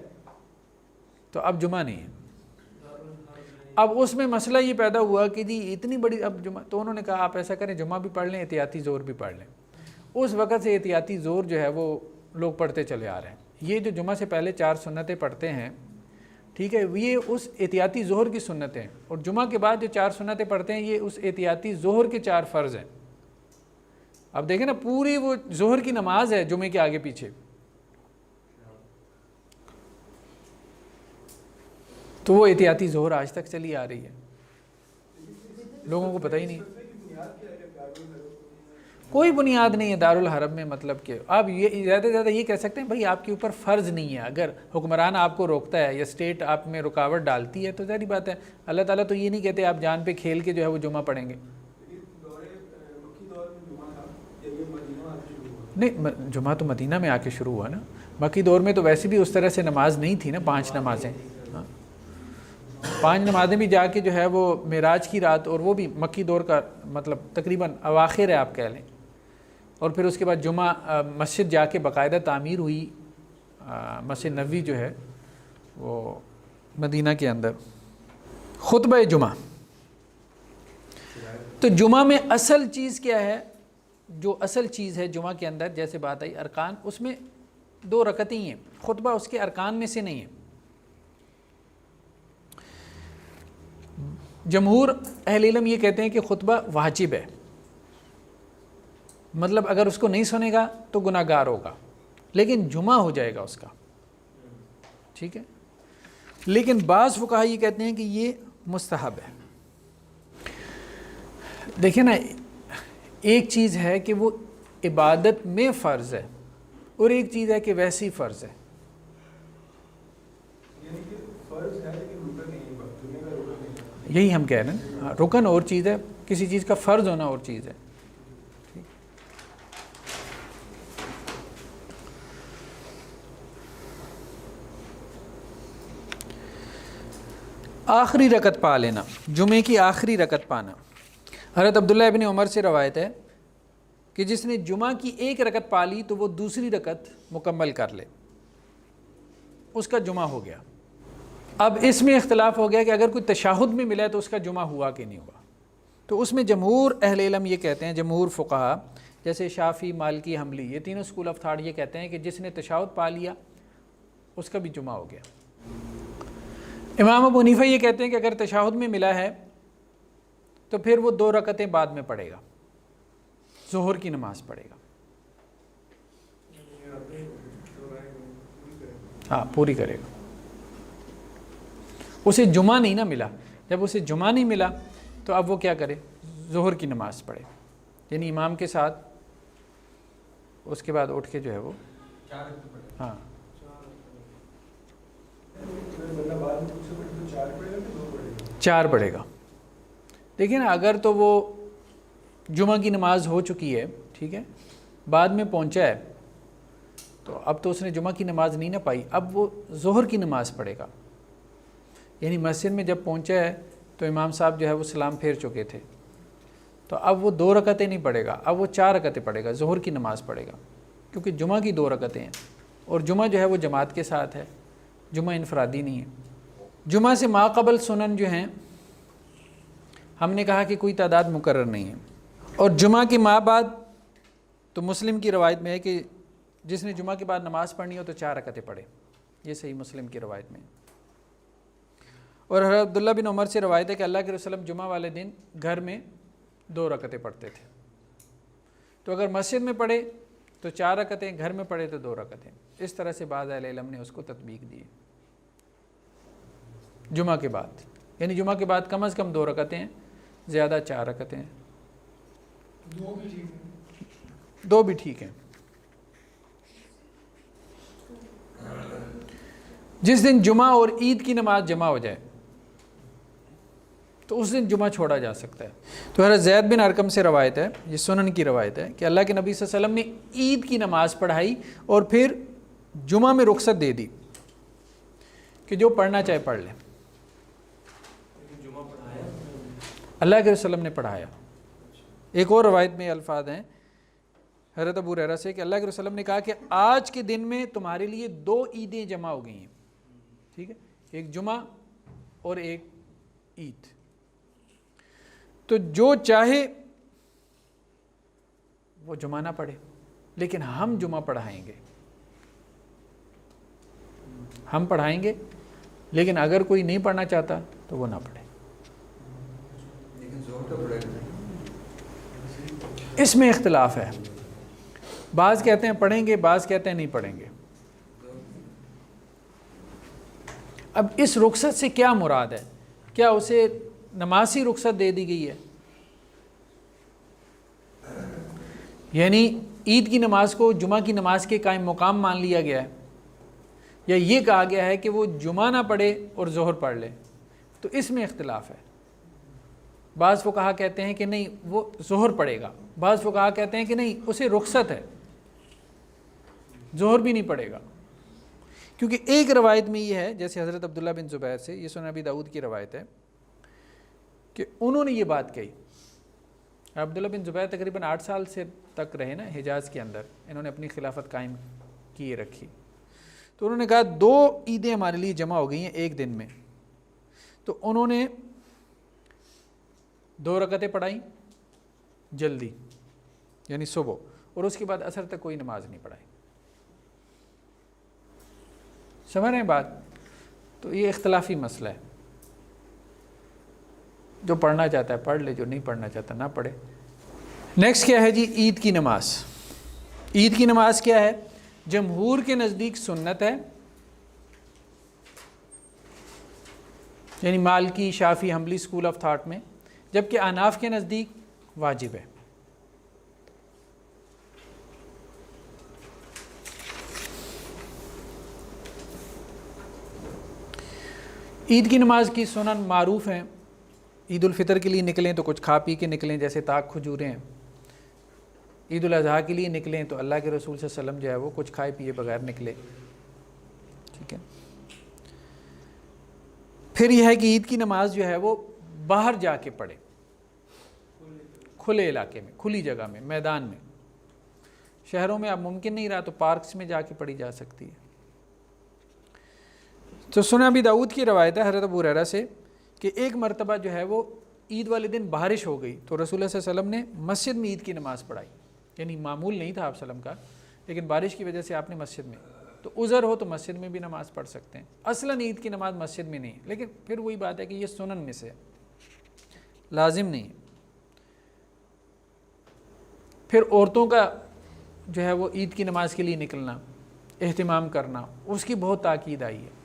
تو اب جمعہ نہیں ہے. اب اس میں مسئلہ یہ پیدا ہوا کہ جی اتنی بڑی اب جمعہ، تو انہوں نے کہا آپ ایسا کریں جمعہ بھی پڑھ لیں، احتیاطی زور بھی پڑھ لیں. اس وقت سے احتیاطی زور جو ہے وہ لوگ پڑھتے چلے آ رہے ہیں. یہ جو جمعہ سے پہلے 4 سنتیں پڑھتے ہیں، ٹھیک ہے، یہ اس احتیاطی ظہر کی سنتیں ہیں. اور جمعہ کے بعد جو 4 سنتیں پڑھتے ہیں یہ اس احتیاطی ظہر کے 4 فرض ہیں. اب دیکھیں نا پوری وہ ظہر کی نماز ہے جمعے کے آگے پیچھے. تو وہ احتیاطی ظہر آج تک چلی آ رہی ہے، لوگوں کو پتہ ہی نہیں. کوئی بنیاد نہیں ہے دارالحرب میں. مطلب کہ آپ یہ زیادہ سے زیادہ یہ کہہ سکتے ہیں بھائی آپ کے اوپر فرض نہیں ہے. اگر حکمران آپ کو روکتا ہے یا اسٹیٹ آپ میں رکاوٹ ڈالتی ہے تو ظاہری بات ہے اللہ تعالیٰ تو یہ نہیں کہتے آپ جان پہ کھیل کے جو ہے وہ جمعہ پڑھیں گے. نہیں، جمعہ تو مدینہ میں آ کے شروع ہوا نا. مکی دور میں تو ویسے بھی اس طرح سے نماز نہیں تھی نا، 5 نمازیں. 5 نمازیں بھی جا کے جو ہے وہ معراج کی رات، اور وہ بھی مکی دور کا مطلب تقریباً اواخر ہے آپ کہہ لیں. اور پھر اس کے بعد جمعہ مسجد جا کے باقاعدہ تعمیر ہوئی، مسجد نبوی جو ہے وہ مدینہ کے اندر. خطبہ جمعہ. تو جمعہ میں اصل چیز کیا ہے؟ جو اصل چیز ہے جمعہ کے اندر، جیسے بات آئی ارکان، اس میں 2 رکعتیں ہی ہیں، خطبہ اس کے ارکان میں سے نہیں ہے۔ جمہور اہل علم یہ کہتے ہیں کہ خطبہ واجب ہے، مطلب اگر اس کو نہیں سنے گا تو گناہ گار ہوگا، لیکن جمعہ ہو جائے گا اس کا، ٹھیک ہے۔ لیکن بعض فقہا یہ کہتے ہیں کہ یہ مستحب ہے۔ دیکھیں نا، ایک چیز ہے کہ وہ عبادت میں فرض ہے اور ایک چیز ہے کہ ویسی فرض ہے۔ یعنی کہ فرض ہے لیکن رکن نہیں ہے، جمعے کا رکن نہیں ہے۔ یہی ہم کہہ رہے ہیں، ہاں، رکن اور چیز ہے، کسی چیز کا فرض ہونا اور چیز ہے۔ آخری رکعت پا لینا، جمعے کی آخری رکعت پانا۔ حضرت عبداللہ ابن عمر سے روایت ہے کہ جس نے جمعہ کی 1 رکعت پا لی تو وہ دوسری رکعت مکمل کر لے، اس کا جمعہ ہو گیا۔ اب اس میں اختلاف ہو گیا کہ اگر کوئی تشہد میں ملا ہے تو اس کا جمعہ ہوا کہ نہیں ہوا۔ تو اس میں جمہور اہل علم یہ کہتے ہیں، جمہور فقہا جیسے شافعی، مالکی، حنبلی، یہ تینوں اسکول آف تھاٹ یہ کہتے ہیں کہ جس نے تشہد پا لیا اس کا بھی جمعہ ہو گیا۔ امام ابو حنیفہ یہ کہتے ہیں کہ اگر تشہد میں ملا ہے تو پھر وہ 2 رکعتیں بعد میں پڑھے گا، ظہر کی نماز پڑھے گا، ہاں پوری کرے گا۔ اسے جمعہ نہیں نہ ملا، جب اسے جمعہ نہیں ملا تو اب وہ کیا کرے؟ ظہر کی نماز پڑھے، یعنی امام کے ساتھ، اس کے بعد اٹھ کے جو ہے وہ ہاں 4 پڑھے گا۔ دیکھیں نا، اگر تو وہ جمعہ کی نماز ہو چکی ہے، ٹھیک ہے، بعد میں پہنچا ہے تو اب تو اس نے جمعہ کی نماز نہیں نہ پائی، اب وہ ظہر کی نماز پڑھے گا۔ یعنی مسجد میں جب پہنچا ہے تو امام صاحب جو ہے وہ سلام پھیر چکے تھے، تو اب وہ 2 رکعتیں نہیں پڑھے گا، اب وہ 4 رکعتیں پڑھے گا، ظہر کی نماز پڑھے گا، کیونکہ جمعہ کی 2 رکعتیں ہیں، اور جمعہ جو ہے وہ جماعت کے ساتھ ہے، جمعہ انفرادی نہیں ہے۔ جمعہ سے ماقبل سنن جو ہیں، ہم نے کہا کہ کوئی تعداد مقرر نہیں ہے، اور جمعہ کے ماں بعد تو مسلم کی روایت میں ہے کہ جس نے جمعہ کے بعد نماز پڑھنی ہو تو 4 رکعتیں پڑھے، یہ صحیح مسلم کی روایت میں ہے۔ اور حضرت عبداللہ بن عمر سے روایت ہے کہ اللہ کے رسول جمعہ والے دن گھر میں 2 رکعتیں پڑھتے تھے، تو اگر مسجد میں پڑھے تو 4 رکعتیں، گھر میں پڑھے تو 2 رکعتیں۔ اس طرح سے بعض اہل علم نے اس کو تطبیق دی جمعہ کے بعد، یعنی جمعہ کے بعد کم از کم 2 رکعتیں ہیں، زیادہ 4 رکعتیں ہیں، 2 بھی ٹھیک ہیں۔ جس دن جمعہ اور عید کی نماز جمع ہو جائے تو اس دن جمعہ چھوڑا جا سکتا ہے۔ تو حضرت زید بن ارقم سے روایت ہے، یہ سنن کی روایت ہے، کہ اللہ کے نبی صلی اللہ علیہ وسلم نے عید کی نماز پڑھائی اور پھر جمعہ میں رخصت دے دی کہ جو پڑھنا چاہے پڑھ لے۔ اللہ کے وسلم نے پڑھایا۔ ایک اور روایت میں الفاظ ہیں حضرت ابو ہریرہ سے کہ اللہ کے وسلم نے کہا کہ آج کے دن میں تمہارے لیے 2 عیدیں جمع ہو گئی ہیں، ٹھیک ہے، ایک جمعہ اور ایک عید، تو جو چاہے وہ جمعہ نہ پڑھے، لیکن ہم جمعہ پڑھائیں گے، ہم پڑھائیں گے، لیکن اگر کوئی نہیں پڑھنا چاہتا تو وہ نہ پڑھے۔ اس میں اختلاف ہے، بعض کہتے ہیں پڑھیں گے، بعض کہتے ہیں نہیں پڑھیں گے۔ اب اس رخصت سے کیا مراد ہے؟ کیا اسے نماز ہی رخصت دے دی گئی ہے؟ یعنی عید کی نماز کو جمعہ کی نماز کے قائم مقام مان لیا گیا ہے، یا یہ کہا گیا ہے کہ وہ جمعہ نہ پڑھے اور ظہر پڑھ لے؟ تو اس میں اختلاف ہے۔ بعض فقہا کہتے ہیں کہ نہیں وہ ظہر پڑھے گا، بعض فقہا کہتے ہیں کہ نہیں اسے رخصت ہے، ظہر بھی نہیں پڑھے گا۔ کیونکہ ایک روایت میں یہ ہے، جیسے حضرت عبداللہ بن زبیر سے، یہ سنن ابی داؤد کی روایت ہے کہ انہوں نے یہ بات کہی۔ عبداللہ بن زبیر تقریباً 8 سال سے تک رہے نا حجاز کے اندر، انہوں نے اپنی خلافت قائم کیے رکھی، تو انہوں نے کہا 2 عیدیں ہمارے لیے جمع ہو گئی ہیں ایک دن میں، تو انہوں نے 2 رکعتیں پڑھائیں جلدی، یعنی صبح، اور اس کے بعد عصر تک کوئی نماز نہیں پڑھائی۔ سمجھ رہے ہیں بات؟ تو یہ اختلافی مسئلہ ہے، جو پڑھنا چاہتا ہے پڑھ لے، جو نہیں پڑھنا چاہتا نہ پڑھے۔ نیکسٹ کیا ہے جی؟ عید کی نماز۔ عید کی نماز کیا ہے؟ جمہور کے نزدیک سنت ہے، یعنی مالکی، شافعی، حنبلی اسکول آف تھاٹ میں، جبکہ احناف کے نزدیک واجب ہے۔ عید کی نماز کی سنن معروف ہیں۔ عید الفطر کے لیے نکلیں تو کچھ کھا پی کے نکلیں، جیسے تاک کھجوریں ہیں۔ عید الاضحیٰ کے لیے نکلیں تو اللہ کے رسول صلی اللہ علیہ وسلم جو ہے وہ کچھ کھائے پیے بغیر نکلے، ٹھیک ہے۔ پھر یہ ہے کہ عید کی نماز جو ہے وہ باہر جا کے پڑھے، کھلے علاقے میں، کھلی جگہ میں، میدان میں۔ شہروں میں اب ممکن نہیں رہا تو پارکس میں جا کے پڑھی جا سکتی ہے۔ تو سنن ابی داؤد کی روایت ہے حضرت ابو ہریرہ سے کہ ایک مرتبہ جو ہے وہ عید والے دن بارش ہو گئی تو رسول اللہ صلی اللہ علیہ وسلم نے مسجد میں عید کی نماز پڑھائی، یعنی معمول نہیں تھا آپ صلی اللہ علیہ وسلم کا، لیکن بارش کی وجہ سے آپ نے مسجد میں، تو عذر ہو تو مسجد میں بھی نماز پڑھ سکتے ہیں۔ اصلاً عید کی نماز مسجد میں نہیں، لیکن پھر وہی بات ہے کہ یہ سنن میں سے لازم نہیں۔ پھر عورتوں کا جو ہے وہ عید کی نماز کے لیے نکلنا، اہتمام کرنا، اس کی بہت تاکید آئی ہے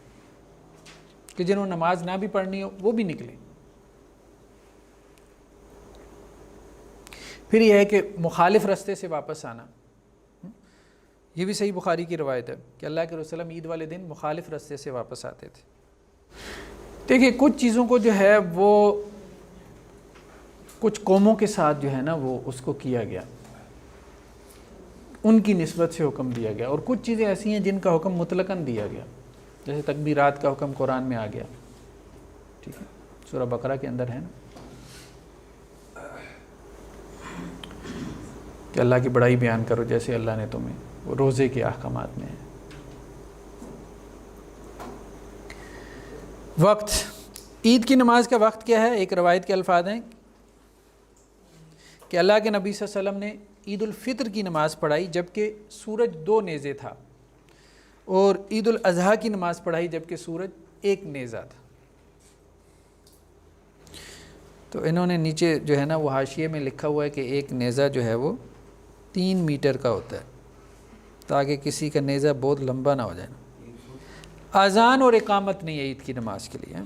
کہ جنہوں نے نماز نہ بھی پڑھنی ہو وہ بھی نکلیں۔ پھر یہ ہے کہ مخالف رستے سے واپس آنا، یہ بھی صحیح بخاری کی روایت ہے کہ اللہ کے رسول عید والے دن مخالف رستے سے واپس آتے تھے۔ دیکھیے کچھ چیزوں کو جو ہے وہ کچھ قوموں کے ساتھ جو ہے نا وہ اس کو کیا گیا، ان کی نسبت سے حکم دیا گیا، اور کچھ چیزیں ایسی ہیں جن کا حکم مطلقاً دیا گیا، جیسے تکبیرات کا حکم قرآن میں آ گیا، ٹھیک ہے، سورہ بقرہ کے اندر ہے نا کہ اللہ کی بڑائی بیان کرو جیسے اللہ نے تمہیں، وہ روزے کے احکامات میں ہے۔ وقت، عید کی نماز کا وقت کیا ہے؟ ایک روایت کے الفاظ ہیں کہ اللہ کے نبی صلی اللہ علیہ وسلم نے عید الفطر کی نماز پڑھائی جبکہ سورج 2 نیزے تھا، اور عید الاضحیٰ کی نماز پڑھائی جبکہ سورج 1 نیزہ تھا۔ تو انہوں نے نیچے جو ہے نا وہ حاشیے میں لکھا ہوا ہے کہ 1 نیزہ جو ہے وہ 3 میٹر کا ہوتا ہے، تاکہ کسی کا نیزہ بہت لمبا نہ ہو جائے۔ اذان اور اقامت نہیں ہے عید کی نماز کے لیے۔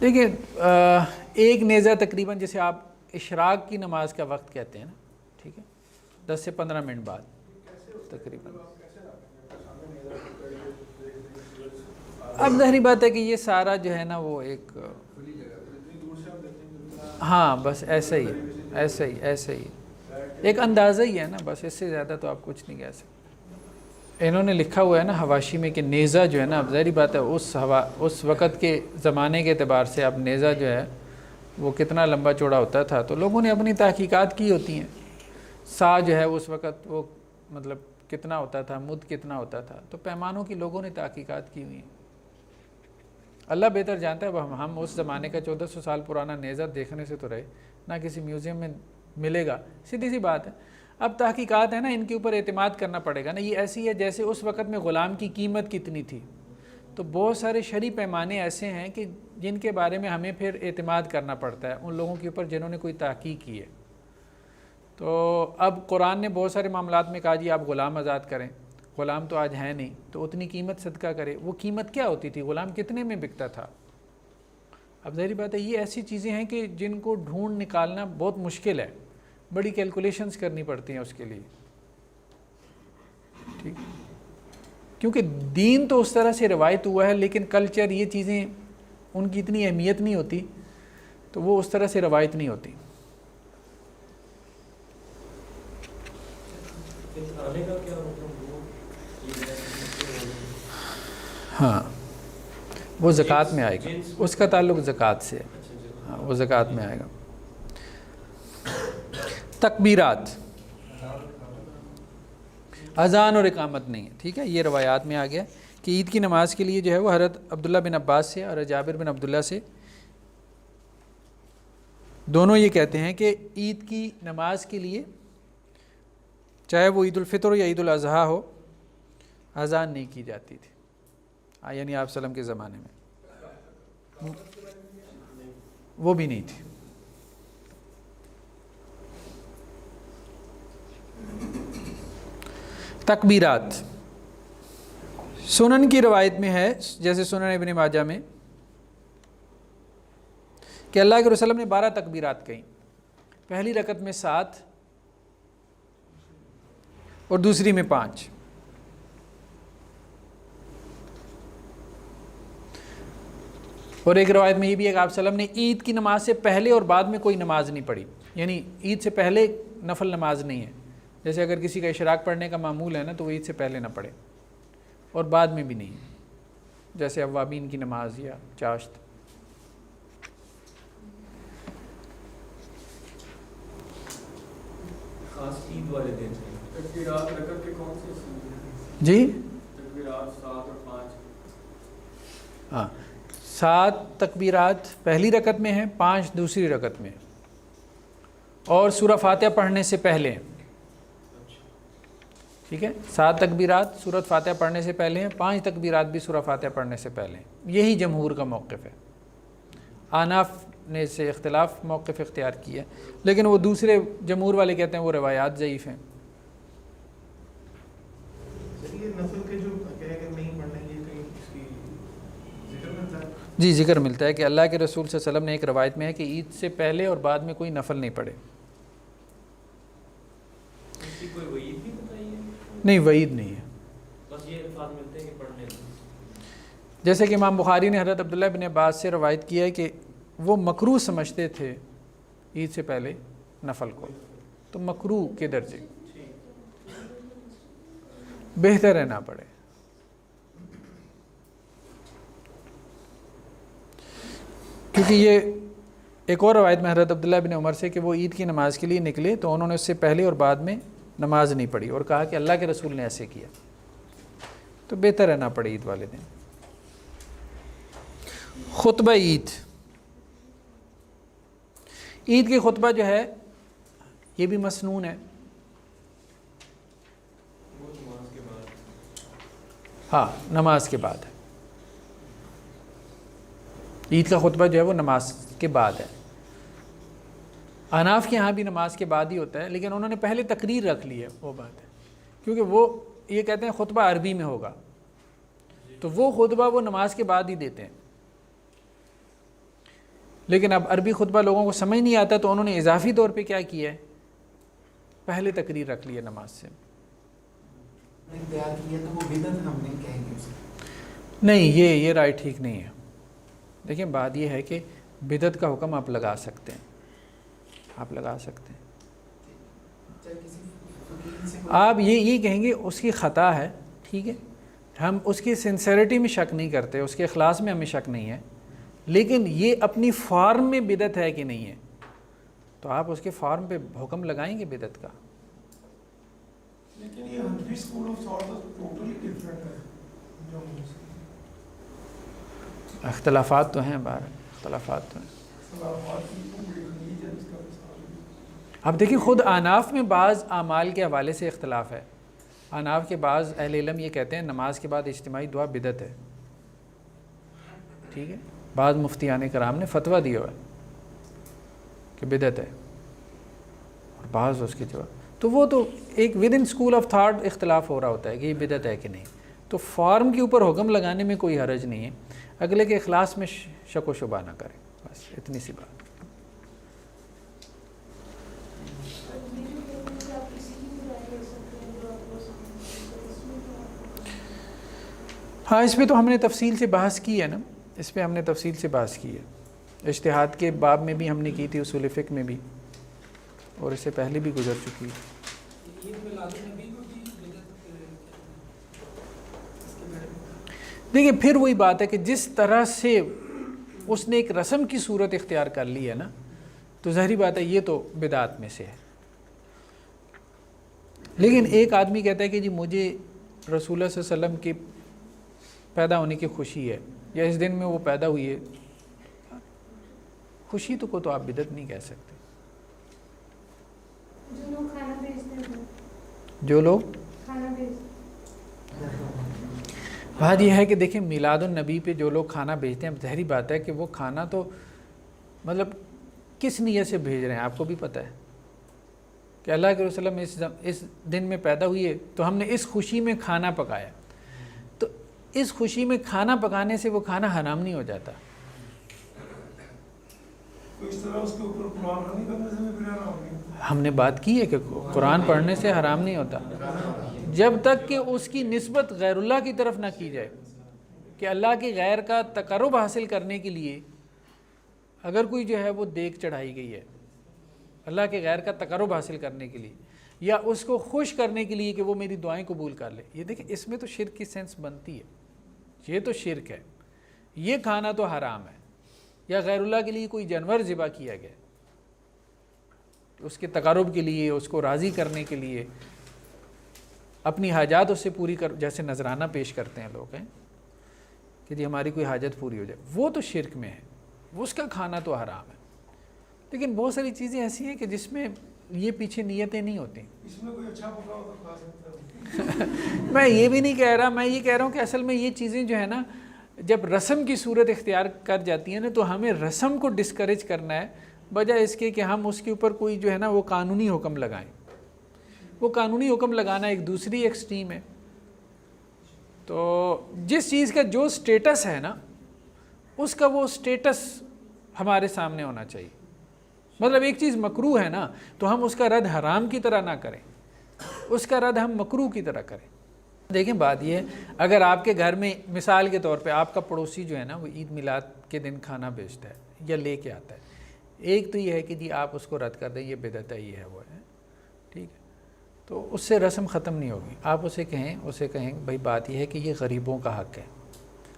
دیکھیں 1 نیزہ تقریباً جیسے آپ اشراق کی نماز کا وقت کہتے ہیں نا، ٹھیک ہے، 10 سے 15 منٹ بعد تقریباً۔ اب ظاہری بات ہے کہ یہ سارا جو ہے نا وہ ایک، ہاں بس ایسا ہی ایسا ہی ایسا ہی ایک اندازہ ہی ہے نا، بس اس سے زیادہ تو آپ کچھ نہیں کہہ سکتے۔ انہوں نے لکھا ہوا ہے نا حواشی میں کہ نیزہ جو ہے نا، اب ظاہری بات ہے اس وقت کے زمانے کے اعتبار سے اب نیزہ جو ہے وہ کتنا لمبا چوڑا ہوتا تھا، تو لوگوں نے اپنی تحقیقات کی ہوتی ہیں۔ سا جو ہے اس وقت وہ مطلب کتنا ہوتا تھا، مد کتنا ہوتا تھا، تو پیمانوں کی لوگوں نے تحقیقات کی ہوئی ہیں۔ اللہ بہتر جانتا ہے، ہم اس زمانے کا 1400 سال پرانا نیزہ دیکھنے سے تو رہے، نہ کسی میوزیم میں ملے گا، سیدھی سی بات ہے۔ اب تحقیقات ہیں نا، ان کے اوپر اعتماد کرنا پڑے گا نا۔ یہ ایسی ہے جیسے اس وقت میں غلام کی قیمت کتنی تھی، تو بہت سارے شرعی پیمانے ایسے ہیں کہ جن کے بارے میں ہمیں پھر اعتماد کرنا پڑتا ہے ان لوگوں کے اوپر جنہوں نے کوئی تحقیق کی ہے۔ تو اب قرآن نے بہت سارے معاملات میں کہا جی آپ غلام آزاد کریں، غلام تو آج ہے نہیں، تو اتنی قیمت صدقہ کرے۔ وہ قیمت کیا ہوتی تھی؟ غلام کتنے میں بکتا تھا؟ اب ظاہری بات ہے یہ ایسی چیزیں ہیں کہ جن کو ڈھونڈ نکالنا بہت مشکل ہے، بڑی کیلکولیشنز کرنی پڑتی ہیں اس کے لیے، ٹھیک، کیونکہ دین تو اس طرح سے روایت ہوا ہے، لیکن کلچر یہ چیزیں ان کی اتنی اہمیت نہیں ہوتی، تو وہ اس طرح سے روایت نہیں ہوتی۔ ہاں وہ زکوٰۃ میں آئے گا، اس کا تعلق زکوٰۃ سے ہے، ہاں وہ زکوٰۃ میں آئے گا۔ تکبیرات، اذان اور اقامت نہیں ہے، ٹھیک ہے، یہ روایات میں آ گیا کہ عید کی نماز کے لیے جو ہے وہ حضرت عبداللہ بن عباس سے اور جابر بن عبداللہ سے دونوں یہ کہتے ہیں کہ عید کی نماز کے لیے چاہے وہ عید الفطر یا عید الاضحیٰ ہو، اذان نہیں کی جاتی تھی۔ یعنی آپ وسلم کے زمانے میں وہ بھی نہیں تھی. تکبیرات سنن کی روایت میں ہے، جیسے سنن ابن ماجہ میں، کہ اللہ کے رسول نے 12 تکبیرات کہیں، پہلی رکعت میں 7 اور دوسری میں 5. اور ایک روایت میں یہ بھی ہے کہ آپ صلی اللہ علیہ وسلم نے عید کی نماز سے پہلے اور بعد میں کوئی نماز نہیں پڑھی، یعنی عید سے پہلے نفل نماز نہیں ہے. جیسے اگر کسی کا اشراق پڑھنے کا معمول ہے نا تو وہ عید سے پہلے نہ پڑھے، اور بعد میں بھی نہیں، جیسے اوابین کی نماز یا چاشت. خاص عید والے دن ہیں. تکبیرات رکعت کے کون سے ہیں؟ جی تکبیرات 7 اور 5. ہاں 7 تکبیرات پہلی رکعت میں ہیں، 5 دوسری رکعت میں، اور سورہ فاتحہ پڑھنے سے پہلے ہیں. ٹھیک ہے، 7 تکبیرات سورۃ فاتحہ پڑھنے سے پہلے ہیں، 5 تکبیرات بھی سورہ فاتحہ پڑھنے سے پہلے ہیں. یہی جمہور کا موقف ہے. آناف نے سے اختلاف موقف اختیار کیا ہے، لیکن وہ دوسرے جمہور والے کہتے ہیں وہ روایات ضعیف ہیں. یہ نفل کے جو کہہ کہ نہیں پڑھنا، یہ کہیں اس کی ذکر ملتا ہے؟ جی ذکر ملتا ہے کہ اللہ کے رسول صلی اللہ علیہ وسلم نے ایک روایت میں ہے کہ عید سے پہلے اور بعد میں کوئی نفل نہیں پڑھے. اس کی کوئی وعید بھی بتائی ہے؟ نہیں، وعید نہیں ہے. بس یہ الفاظ ملتے ہیں کہ پڑھنے دیں. جیسے کہ امام بخاری نے حضرت عبداللہ بن عباس سے روایت کیا ہے کہ وہ مکروہ سمجھتے تھے عید سے پہلے نفل کو، تو مکروہ کے درجے، بہتر ہے نہ پڑھے. کیونکہ یہ ایک اور روایت میں حضرت عبداللہ بن عمر سے کہ وہ عید کی نماز کے لیے نکلے تو انہوں نے اس سے پہلے اور بعد میں نماز نہیں پڑھی، اور کہا کہ اللہ کے رسول نے ایسے کیا، تو بہتر ہے نہ پڑھے عید والے دن. خطبہ عید، عید کی خطبہ جو ہے یہ بھی مسنون ہے. وہ نماز کے بعد. ہاں نماز کے بعد ہے. عید کا خطبہ جو ہے وہ نماز کے بعد ہے. احناف کے یہاں بھی نماز کے بعد ہی ہوتا ہے، لیکن انہوں نے پہلے تقریر رکھ لی ہے، وہ بات ہے، کیونکہ وہ یہ کہتے ہیں خطبہ عربی میں ہوگا، تو وہ خطبہ وہ نماز کے بعد ہی دیتے ہیں. لیکن اب عربی خطبہ لوگوں کو سمجھ نہیں آتا تو انہوں نے اضافی طور پہ کیا کیا ہے، پہلے تقریر رکھ لی ہے نماز سے. نہیں، یہ رائے ٹھیک نہیں ہے. دیکھیں بات یہ ہے کہ بدعت کا حکم آپ لگا سکتے ہیں، آپ لگا سکتے ہیں. آپ یہ کہیں گے اس کی خطا ہے، ٹھیک ہے، ہم اس کی سنسیریٹی میں شک نہیں کرتے، اس کے اخلاص میں ہمیں شک نہیں ہے، لیکن یہ اپنی فارم میں بدعت ہے کہ نہیں ہے، تو آپ اس کے فارم پہ حکم لگائیں گے بدعت کا. لیکن یہ Hanafi school of thought totally different ہے. جو اختلافات تو ہیں، باہر اختلافات تو ہیں. اب دیکھیں خود احناف میں بعض اعمال کے حوالے سے اختلاف ہے. احناف کے بعض اہل علم یہ کہتے ہیں نماز کے بعد اجتماعی دعا بدعت ہے، ٹھیک ہے. بعض مفتیان کرام نے فتویٰ دیا ہوا ہے کہ بدعت ہے، اور بعض اس کے جواب، تو وہ تو ایک with in school of thought اختلاف ہو رہا ہوتا ہے کہ یہ بدعت ہے کہ نہیں. تو فارم کے اوپر حکم لگانے میں کوئی حرج نہیں ہے، اگلے کے اخلاص میں شک و شبہ نہ کریں، بس اتنی سی بات. ہاں اس پہ تو ہم نے تفصیل سے بحث کی ہے نا، اس پہ ہم نے تفصیل سے بحث کی ہے. اجتہاد کے باب میں بھی ہم نے کی تھی، اصول فقہ میں بھی، اور اس سے پہلے بھی گزر چکی ہے. دیکھیں پھر وہی بات ہے کہ جس طرح سے اس نے ایک رسم کی صورت اختیار کر لی ہے نا، تو ظاہری بات ہے یہ تو بدعات میں سے ہے. لیکن ایک آدمی کہتا ہے کہ جی مجھے رسول اللہ صلی اللہ علیہ وسلم کی پیدا ہونے کی خوشی ہے، یا اس دن میں وہ پیدا ہوئی ہے، خوشی تو کو تو آپ بدعت نہیں کہہ سکتے. جو لوگ کھانا بیچتے ہیں، جو لوگ بات یہ ہے کہ دیکھیں میلاد النبی پہ جو لوگ کھانا بھیجتے ہیں، ظاہری بات ہے کہ وہ کھانا تو مطلب کس نیت سے بھیج رہے ہیں آپ کو بھی پتہ ہے کہ اللہ کے رسول اس دن میں پیدا ہوئی ہے تو ہم نے اس خوشی میں کھانا پکایا، تو اس خوشی میں کھانا پکانے سے وہ کھانا حرام نہیں ہو جاتا. اس طرح اس کے اوپر قرآن نہیں کرنے سے بھی پھر حرام نہیں. ہم نے بات کی ہے کہ قرآن پڑھنے سے حرام نہیں ہوتا جب تک کہ اس کی نسبت غیر اللہ کی طرف نہ کی جائے، کہ اللہ کے غیر کا تقرب حاصل کرنے کے لیے اگر کوئی جو ہے وہ دیگ چڑھائی گئی ہے اللہ کے غیر کا تقرب حاصل کرنے کے لیے یا اس کو خوش کرنے کے لیے کہ وہ میری دعائیں قبول کر لے، یہ دیکھیں اس میں تو شرک کی سینس بنتی ہے، یہ تو شرک ہے. یہ کھانا تو حرام ہے. یا غیر اللہ کے لیے کوئی جانور ذبح کیا گیا اس کے تقرب کے لیے، اس کو راضی کرنے کے لیے، اپنی حاجات اس سے پوری کر، جیسے نذرانہ پیش کرتے ہیں لوگ ہیں کہ جی ہماری کوئی حاجت پوری ہو جائے، وہ تو شرک میں ہے، اس کا کھانا تو حرام ہے. لیکن بہت ساری چیزیں ایسی ہیں کہ جس میں یہ پیچھے نیتیں نہیں ہوتی. اس میں کوئی اچھا پکا ہو تو کھا سکتا ہے. میں یہ بھی نہیں کہہ رہا، میں یہ کہہ رہا ہوں کہ اصل میں یہ چیزیں جو ہے نا جب رسم کی صورت اختیار کر جاتی ہیں نا تو ہمیں رسم کو ڈسکریج کرنا ہے بجائے اس کے کہ ہم اس کے اوپر کوئی جو ہے نا وہ قانونی حکم لگائیں. وہ قانونی حکم لگانا ایک دوسری ایکسٹریم ہے. تو جس چیز کا جو سٹیٹس ہے نا اس کا وہ سٹیٹس ہمارے سامنے ہونا چاہیے. مطلب ایک چیز مکروہ ہے نا تو ہم اس کا رد حرام کی طرح نہ کریں، اس کا رد ہم مکروہ کی طرح کریں. دیکھیں بات یہ ہے اگر آپ کے گھر میں مثال کے طور پہ آپ کا پڑوسی جو ہے نا وہ عید میلاد کے دن کھانا بیچتا ہے یا لے کے آتا ہے، ایک تو یہ ہے کہ جی آپ اس کو رد کر دیں، یہ بدعت ہے، یہ ہے، وہ ہے، ٹھیک ہے، تو اس سے رسم ختم نہیں ہوگی. آپ اسے کہیں بھائی بات یہ ہے کہ یہ غریبوں کا حق ہے،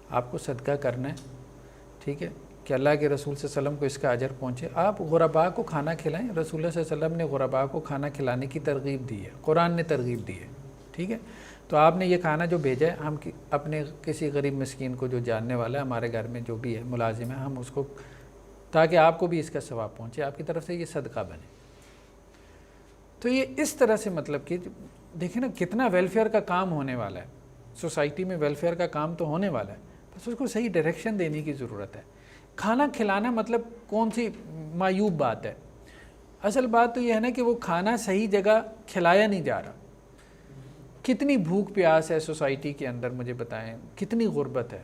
آپ کو صدقہ کرنا ہے، ٹھیک ہے، کہ اللہ کے رسول صلی اللہ علیہ وسلم کو اس کا اجر پہنچے. آپ غرباء کو کھانا کھلائیں. رسول اللہ صلی اللہ علیہ وسلم نے غرباء کو کھانا کھلانے کی ترغیب دی ہے، قرآن نے ترغیب دی ہے، ٹھیک ہے. تو آپ نے یہ کھانا جو بھیجا ہے ہم اپنے کسی غریب مسکین کو جو جاننے والا ہے ہمارے گھر میں جو بھی ہے ملازم ہے، ہم اس کو، تاکہ آپ کو بھی اس کا ثواب پہنچے، آپ کی طرف سے یہ صدقہ بنے. تو یہ اس طرح سے مطلب کہ دیکھیں نا کتنا ویلفیئر کا کام ہونے والا ہے، سوسائٹی میں ویلفیئر کا کام تو ہونے والا ہے، بس اس کو صحیح ڈائریکشن دینے کی ضرورت ہے. کھانا کھلانا مطلب کون سی معیوب بات ہے؟ اصل بات تو یہ ہے نا کہ وہ کھانا صحیح جگہ کھلایا نہیں جا رہا. کتنی بھوک پیاس ہے سوسائٹی کے اندر، مجھے بتائیں کتنی غربت ہے.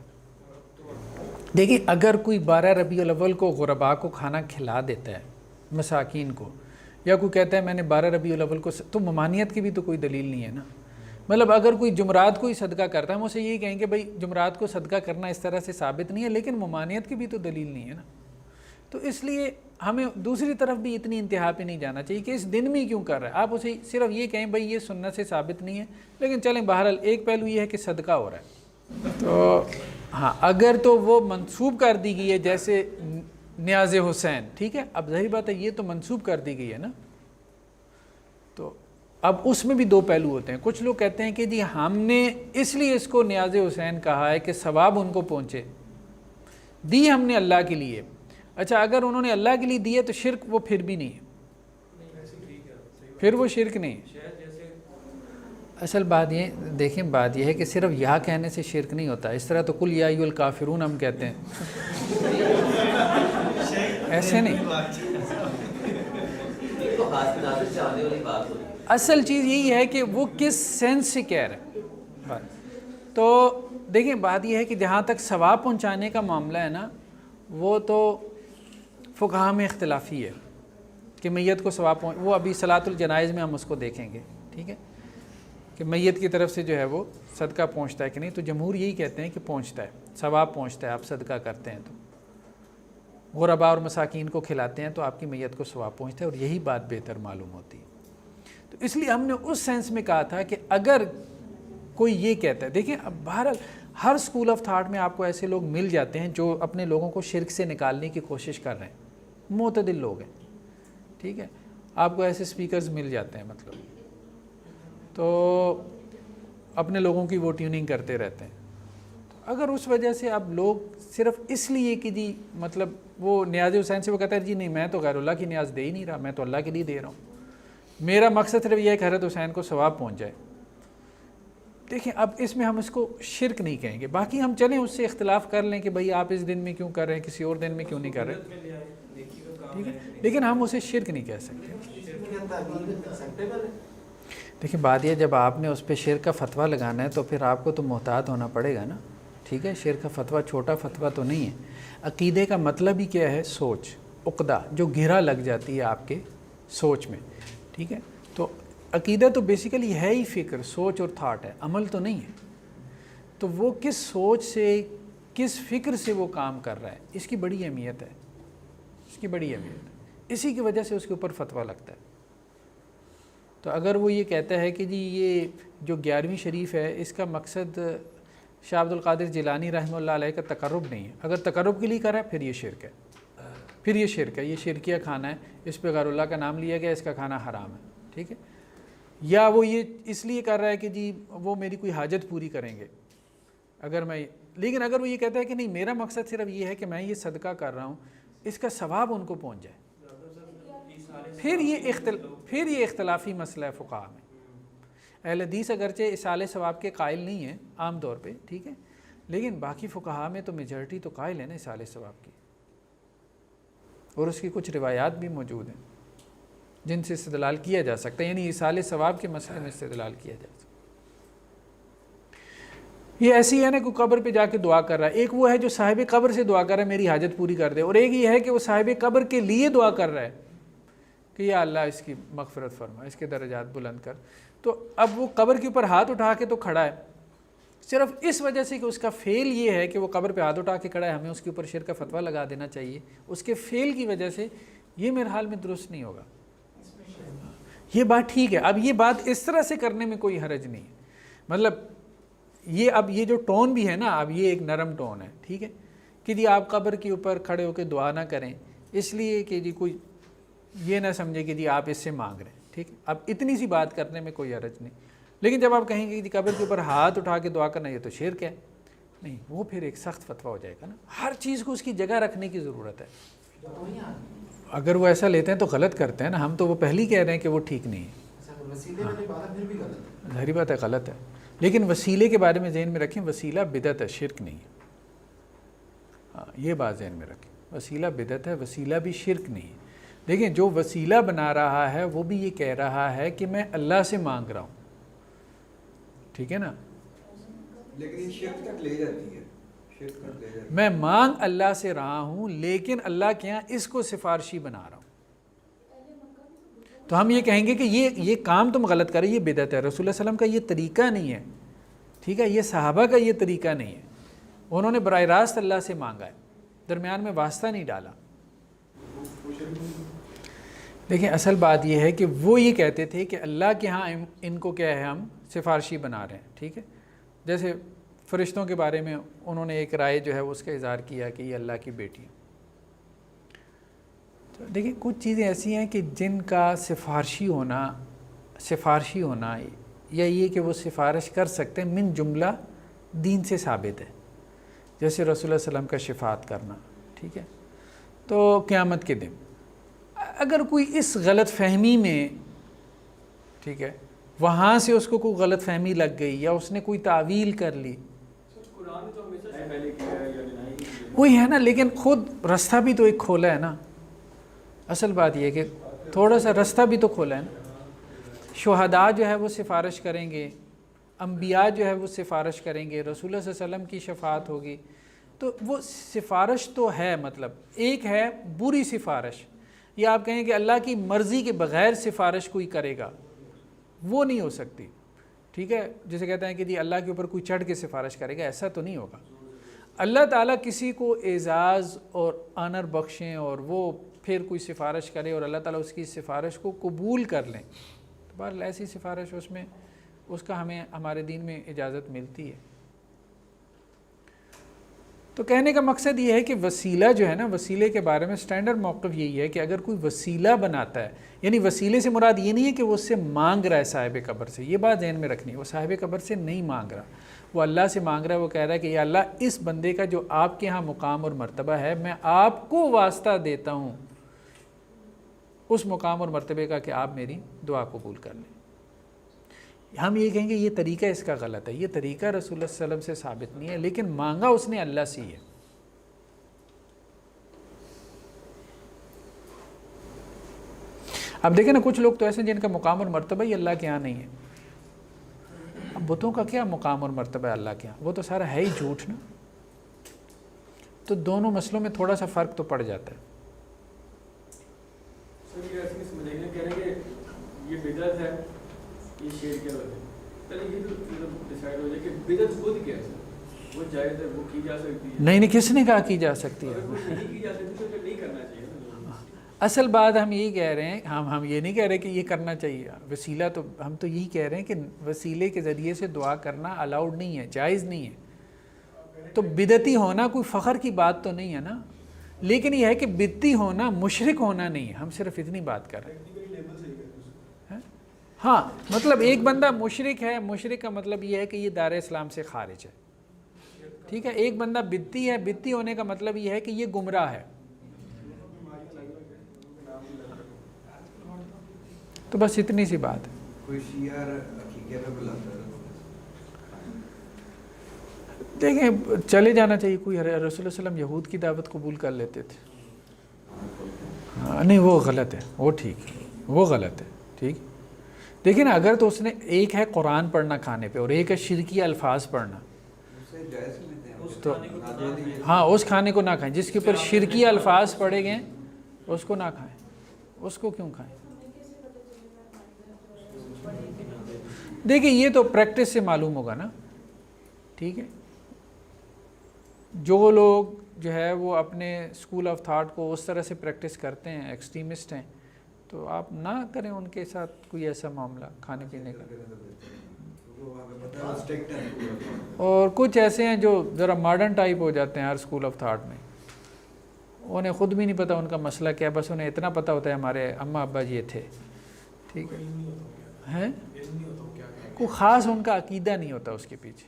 دیکھیں اگر کوئی 12 ربیع الاول کو غرباء کو کھانا کھلا دیتا ہے، مساکین کو، یا کوئی کہتا ہے میں نے 12 ربیع الاول کو، تو ممانعت کی بھی تو کوئی دلیل نہیں ہے نا. مطلب اگر کوئی جمعرات کو ہی صدقہ کرتا ہے ہم اسے یہی کہیں کہ بھائی جمعرات کو صدقہ کرنا اس طرح سے ثابت نہیں ہے، لیکن ممانعت کی بھی تو دلیل نہیں ہے نا. تو اس لیے ہمیں دوسری طرف بھی اتنی انتہا پہ نہیں جانا چاہیے کہ اس دن میں کیوں کر رہا ہے. آپ اسے صرف یہ کہیں بھائی یہ سنت سے ثابت نہیں ہے، لیکن چلیں بہرحال ایک پہلو یہ ہے کہ صدقہ ہو رہا ہے. تو ہاں اگر تو وہ منسوب کر دی گئی ہے جیسے نیاز حسین، ٹھیک ہے، اب ظاہر بات ہے یہ تو منسوب کر دی گئی ہے نا، تو اب اس میں بھی دو پہلو ہوتے ہیں. کچھ لوگ کہتے ہیں کہ جی ہم نے اس لیے اس کو نیاز حسین کہا ہے کہ ثواب ان کو پہنچے، دی ہم نے اللہ کے لیے. اچھا اگر انہوں نے اللہ کے لیے دیے تو شرک وہ پھر بھی نہیں ہے، پھر وہ شرک نہیں ہے. اصل بات یہ دیکھیں، بات یہ ہے کہ صرف یا کہنے سے شرک نہیں ہوتا. اس طرح تو کل یا ایھا الکافرون ہم کہتے ہیں، ایسے نہیں. اصل چیز یہی ہے کہ وہ کس سینس سے کہہ رہے ہیں. تو دیکھیں بات یہ ہے کہ جہاں تک ثواب پہنچانے کا معاملہ ہے نا، وہ تو فقہا میں اختلافی ہے کہ میت کو ثواب وہ ابھی صلاۃ الجنائز میں ہم اس کو دیکھیں گے، ٹھیک ہے، کہ میت کی طرف سے جو ہے وہ صدقہ پہنچتا ہے کہ نہیں. تو جمہور یہی کہتے ہیں کہ پہنچتا ہے، ثواب پہنچتا ہے. آپ صدقہ کرتے ہیں تو غرباء اور مساکین کو کھلاتے ہیں تو آپ کی میت کو ثواب پہنچتا ہے، اور یہی بات بہتر معلوم ہوتی ہے. تو اس لیے ہم نے اس سینس میں کہا تھا کہ اگر کوئی یہ کہتا ہے، دیکھیں اب بہرحال ہر اسکول آف تھاٹ میں آپ کو ایسے لوگ مل جاتے ہیں جو اپنے لوگوں کو شرک سے نکالنے کی کوشش کر رہے ہیں، معتدل لوگ ہیں، ٹھیک ہے، آپ کو ایسے سپیکرز مل جاتے ہیں، مطلب تو اپنے لوگوں کی وہ ٹیوننگ کرتے رہتے ہیں. تو اگر اس وجہ سے اب لوگ صرف اس لیے کہ جی مطلب وہ نیاز حسین سے وہ کہتا ہے جی نہیں میں تو غیر اللہ کی نیاز دے ہی نہیں رہا، میں تو اللہ کے لیے دے رہا ہوں، میرا مقصد صرف یہ ہے کہ حضرت حسین کو ثواب پہنچ جائے، دیکھیں اب اس میں ہم اس کو شرک نہیں کہیں گے، باقی ہم چلیں اس سے اختلاف کر لیں کہ بھئی آپ اس دن میں کیوں کر رہے ہیں، کسی اور دن میں کیوں نہیں کر رہے، ٹھیک ہے، لیکن ہم اسے شرک نہیں کہہ سکتے۔ دیکھیں بات یہ جب آپ نے اس پہ شرک کا فتویٰ لگانا ہے تو پھر آپ کو تو محتاط ہونا پڑے گا نا، ٹھیک ہے، شرک کا فتویٰ چھوٹا فتویٰ تو نہیں ہے۔ عقیدے کا مطلب ہی کیا ہے؟ سوچ، عقدہ جو گھرا لگ جاتی ہے آپ کے سوچ میں، ٹھیک ہے، تو عقیدہ تو بیسیکلی ہے ہی فکر، سوچ اور تھاٹ ہے، عمل تو نہیں ہے۔ تو وہ کس سوچ سے، کس فکر سے وہ کام کر رہا ہے، اس کی بڑی اہمیت ہے، اس کی بڑی اہمیت ہے، اسی کی وجہ سے اس کے اوپر فتویٰ لگتا ہے۔ تو اگر وہ یہ کہتا ہے کہ جی یہ جو 11ویں شریف ہے اس کا مقصد شاہ عبد القادر جیلانی رحمہ اللہ علیہ کا تقرب نہیں ہے، اگر تقرب کے لیے کرا ہے پھر یہ شرک ہے، پھر یہ شرک ہے، یہ شرکیہ کھانا ہے، اس پہ غیر اللہ کا نام لیا گیا، اس کا کھانا حرام ہے، ٹھیک ہے۔ یا وہ یہ اس لیے کر رہا ہے کہ جی وہ میری کوئی حاجت پوری کریں گے اگر میں، لیکن اگر وہ یہ کہتا ہے کہ نہیں میرا مقصد صرف یہ ہے کہ میں یہ صدقہ کر رہا ہوں اس کا ثواب ان کو پہنچ جائے، پھر یہ اختلافی مسئلہ ہے فقہاء میں۔ اہل حدیث اگرچہ اصال ثواب کے قائل نہیں ہیں عام طور پہ، ٹھیک ہے، لیکن باقی فقہاء میں تو میجورٹی تو قائل ہے نا اصال ثواب کی، اور اس کی کچھ روایات بھی موجود ہیں جن سے استدلال کیا جا سکتا ہے، یعنی اصال ثواب کے مسئلے میں استدلال کیا جا سکتا ہے۔ یہ ایسی ہے نا کہ قبر پہ جا کے دعا کر رہا ہے، ایک وہ ہے جو صاحب قبر سے دعا کر رہا ہے میری حاجت پوری کر دے، اور ایک یہ ہے کہ وہ صاحب قبر کے لیے دعا کر رہا ہے کہ یا اللہ اس کی مغفرت فرما، اس کے درجات بلند کر۔ تو اب وہ قبر کے اوپر ہاتھ اٹھا کے تو کھڑا ہے صرف اس وجہ سے کہ اس کا فعل یہ ہے کہ وہ قبر پہ ہاتھ اٹھا کے کھڑا ہے، ہمیں اس کے اوپر شرک کا فتویٰ لگا دینا چاہیے اس کے فعل کی وجہ سے، یہ میرے حال میں درست نہیں ہوگا۔ یہ بات ٹھیک ہے، اب یہ بات اس طرح سے کرنے میں کوئی حرج نہیں ہے، مطلب یہ اب یہ جو ٹون بھی ہے نا، اب یہ ایک نرم ٹون ہے، ٹھیک ہے، کہ جی آپ قبر کے اوپر کھڑے ہو کے دعا نہ کریں اس لیے کہ جی کوئی یہ نہ سمجھے کہ جی آپ اس سے مانگ رہے ہیں، ٹھیک ہے، اب اتنی سی بات کرنے میں کوئی حرج نہیں۔ لیکن جب آپ کہیں گے کہ جی قبر کے اوپر ہاتھ اٹھا کے دعا کرنا یہ تو شرک ہے، نہیں، وہ پھر ایک سخت فتویٰ ہو جائے گا نا، ہر چیز کو اس کی جگہ رکھنے کی ضرورت ہے۔ اگر وہ ایسا لیتے ہیں تو غلط کرتے ہیں نا، ہم تو وہ پہلے ہی کہہ رہے ہیں کہ وہ ٹھیک نہیں ہے، ظاہری بات ہے غلط ہے، لیکن وسیلے کے بارے میں ذہن میں رکھیں، وسیلہ بدعت ہے، شرک نہیں ہے، ہاں یہ بات ذہن میں رکھیں، وسیلہ بدعت ہے، وسیلہ بھی شرک نہیں ہے۔ دیکھیں جو وسیلہ بنا رہا ہے وہ بھی یہ کہہ رہا ہے کہ میں اللہ سے مانگ رہا ہوں، ٹھیک ہے نا، لیکن یہ شرک تک لے جاتی ہے، شرک تک لے جاتی ہے۔ میں مانگ اللہ سے رہا ہوں لیکن اللہ کے ہاں اس کو سفارشی بنا رہا ہوں، تو ہم یہ کہیں گے کہ یہ کام تم غلط کر رہے، یہ بدعت ہے، رسول اللہ صلی اللہ علیہ وسلم کا یہ طریقہ نہیں ہے، ٹھیک ہے، یہ صحابہ کا یہ طریقہ نہیں ہے، انہوں نے براہ راست اللہ سے مانگا ہے، درمیان میں واسطہ نہیں ڈالا۔ دیکھیں اصل بات یہ ہے کہ وہ یہ کہتے تھے کہ اللہ کے ہاں ان کو کیا ہے، ہم سفارشی بنا رہے ہیں، ٹھیک ہے، جیسے فرشتوں کے بارے میں انہوں نے ایک رائے جو ہے اس کا اظہار کیا کہ یہ اللہ کی بیٹی ہے۔ تو دیکھیں کچھ چیزیں ایسی ہیں کہ جن کا سفارشی ہونا یا یہ کہ وہ سفارش کر سکتے ہیں من جملہ دین سے ثابت ہے، جیسے رسول اللہ صلی اللہ علیہ وسلم کا شفاعت کرنا، ٹھیک ہے، تو قیامت کے دن اگر کوئی اس غلط فہمی میں، ٹھیک ہے، وہاں سے اس کو کوئی غلط فہمی لگ گئی یا اس نے کوئی تعویل کر لی، وہی ہے نا، لیکن خود رستہ بھی تو ایک کھولا ہے نا، اصل بات یہ ہے کہ تھوڑا سا رستہ بھی تو کھولا ہے نا، شہداء جو ہے وہ سفارش کریں گے، انبیاء جو ہے وہ سفارش کریں گے، رسول اللہ صلی اللہ علیہ وسلم کی شفاعت ہوگی، تو وہ سفارش تو ہے، مطلب ایک ہے بری سفارش، یا آپ کہیں کہ اللہ کی مرضی کے بغیر سفارش کوئی کرے گا، وہ نہیں ہو سکتی، ٹھیک ہے، جسے کہتے ہیں کہ جی اللہ کے اوپر کوئی چڑھ کے سفارش کرے گا، ایسا تو نہیں ہوگا۔ اللہ تعالیٰ کسی کو اعزاز اور آنر بخشیں اور وہ پھر کوئی سفارش کرے اور اللہ تعالیٰ اس کی سفارش کو قبول کر لیں، تو بہرحال ایسی سفارش اس کا ہمیں ہمارے دین میں اجازت ملتی ہے۔ تو کہنے کا مقصد یہ ہے کہ وسیلہ جو ہے نا، وسیلے کے بارے میں سٹینڈرڈ موقف یہی ہے کہ اگر کوئی وسیلہ بناتا ہے، یعنی وسیلے سے مراد یہ نہیں ہے کہ وہ اس سے مانگ رہا ہے صاحب قبر سے، یہ بات ذہن میں رکھنی ہے، وہ صاحب قبر سے نہیں مانگ رہا، وہ اللہ سے مانگ رہا ہے، وہ کہہ رہا ہے کہ یا اللہ اس بندے کا جو آپ کے ہاں مقام اور مرتبہ ہے میں آپ کو واسطہ دیتا ہوں اس مقام اور مرتبے کا کہ آپ میری دعا قبول کر لیں۔ ہم یہ کہیں گے یہ طریقہ اس کا غلط ہے، یہ طریقہ رسول اللہ صلی اللہ علیہ وسلم سے ثابت نہیں ہے، لیکن مانگا اس نے اللہ سے ہی ہے۔ اب دیکھیں نا کچھ لوگ تو ایسے ہیں جن کا مقام اور مرتبہ ہی اللہ کے ہاں نہیں ہے۔ اب بتوں کا کیا مقام اور مرتبہ ہے اللہ کے ہاں؟ وہ تو سارا ہے ہی جھوٹ نا۔ تو دونوں مسئلوں میں تھوڑا سا فرق تو پڑ جاتا ہے۔ سر یہ ایسے سمجھیں گے کہہ رہے ہیں کہ یہ بدعت ہے، یہ شرک ہے، پہلے یہ تو ڈیسائیڈ ہو جائے کہ بدعت خود کیا ہے، وہ جائز ہے، وہ کی جا سکتی ہے۔ نہیں کس نے کہا کی جا سکتی ہے؟ اگر وہ نہیں کی جا سکتی تو پھر نہیں کرنا چاہیے نا۔ اصل بات ہم یہی کہہ رہے ہیں، ہم یہ نہیں کہہ رہے کہ یہ کرنا چاہیے وسیلہ، تو ہم تو یہی کہہ رہے ہیں کہ وسیلے کے ذریعے سے دعا کرنا الاؤڈ نہیں ہے، جائز نہیں ہے۔ تو بدعتی ہونا کوئی فخر کی بات تو نہیں ہے نا، لیکن یہ ہے کہ بدعتی ہونا مشرک ہونا نہیں ہے، ہم صرف اتنی بات کر رہے ہیں۔ ہاں مطلب ایک بندہ مشرک ہے، مشرک کا مطلب یہ ہے کہ یہ دار اسلام سے خارج ہے، ٹھیک ہے۔ ایک بندہ بدعتی ہے، بدعتی ہونے کا مطلب یہ ہے کہ یہ گمراہ ہے۔ تو بس اتنی سی بات ہے۔ کوئی شیعہ عقیقے میں بلاتا ہے، دیکھیں چلے جانا چاہیے، کوئی رسول اللہ صلی اللہ علیہ وسلم یہود کی دعوت قبول کر لیتے تھے، نہیں وہ غلط ہے، وہ ٹھیک ہے، وہ غلط ہے، ٹھیک۔ دیکھیں نا اگر تو اس نے ایک ہے قرآن پڑھنا کھانے پہ اور ایک ہے شرکی الفاظ پڑھنا، اسے جائز لیتے ہیں تو ہاں اس کھانے کو نہ کھائیں، جس کے اوپر شرکی الفاظ پڑھے گئے اس کو نہ کھائیں، اس کو کیوں کھائیں؟ دیکھیں یہ تو پریکٹس سے معلوم ہوگا نا، ٹھیک ہے۔ جو لوگ جو ہے وہ اپنے اسکول آف تھاٹ کو اس طرح سے پریکٹس کرتے ہیں، ایکسٹریمسٹ ہیں، تو آپ نہ کریں ان کے ساتھ کوئی ایسا معاملہ کھانے پینے کا۔ اور کچھ ایسے ہیں جو ذرا ماڈرن ٹائپ ہو جاتے ہیں ہر اسکول آف تھاٹ میں، انہیں خود بھی نہیں پتہ ان کا مسئلہ کیا، بس انہیں اتنا پتہ ہوتا ہے ہمارے اماں ابا یہ تھے، ٹھیک ہے، کوئی خاص ان کا عقیدہ نہیں ہوتا اس کے پیچھے۔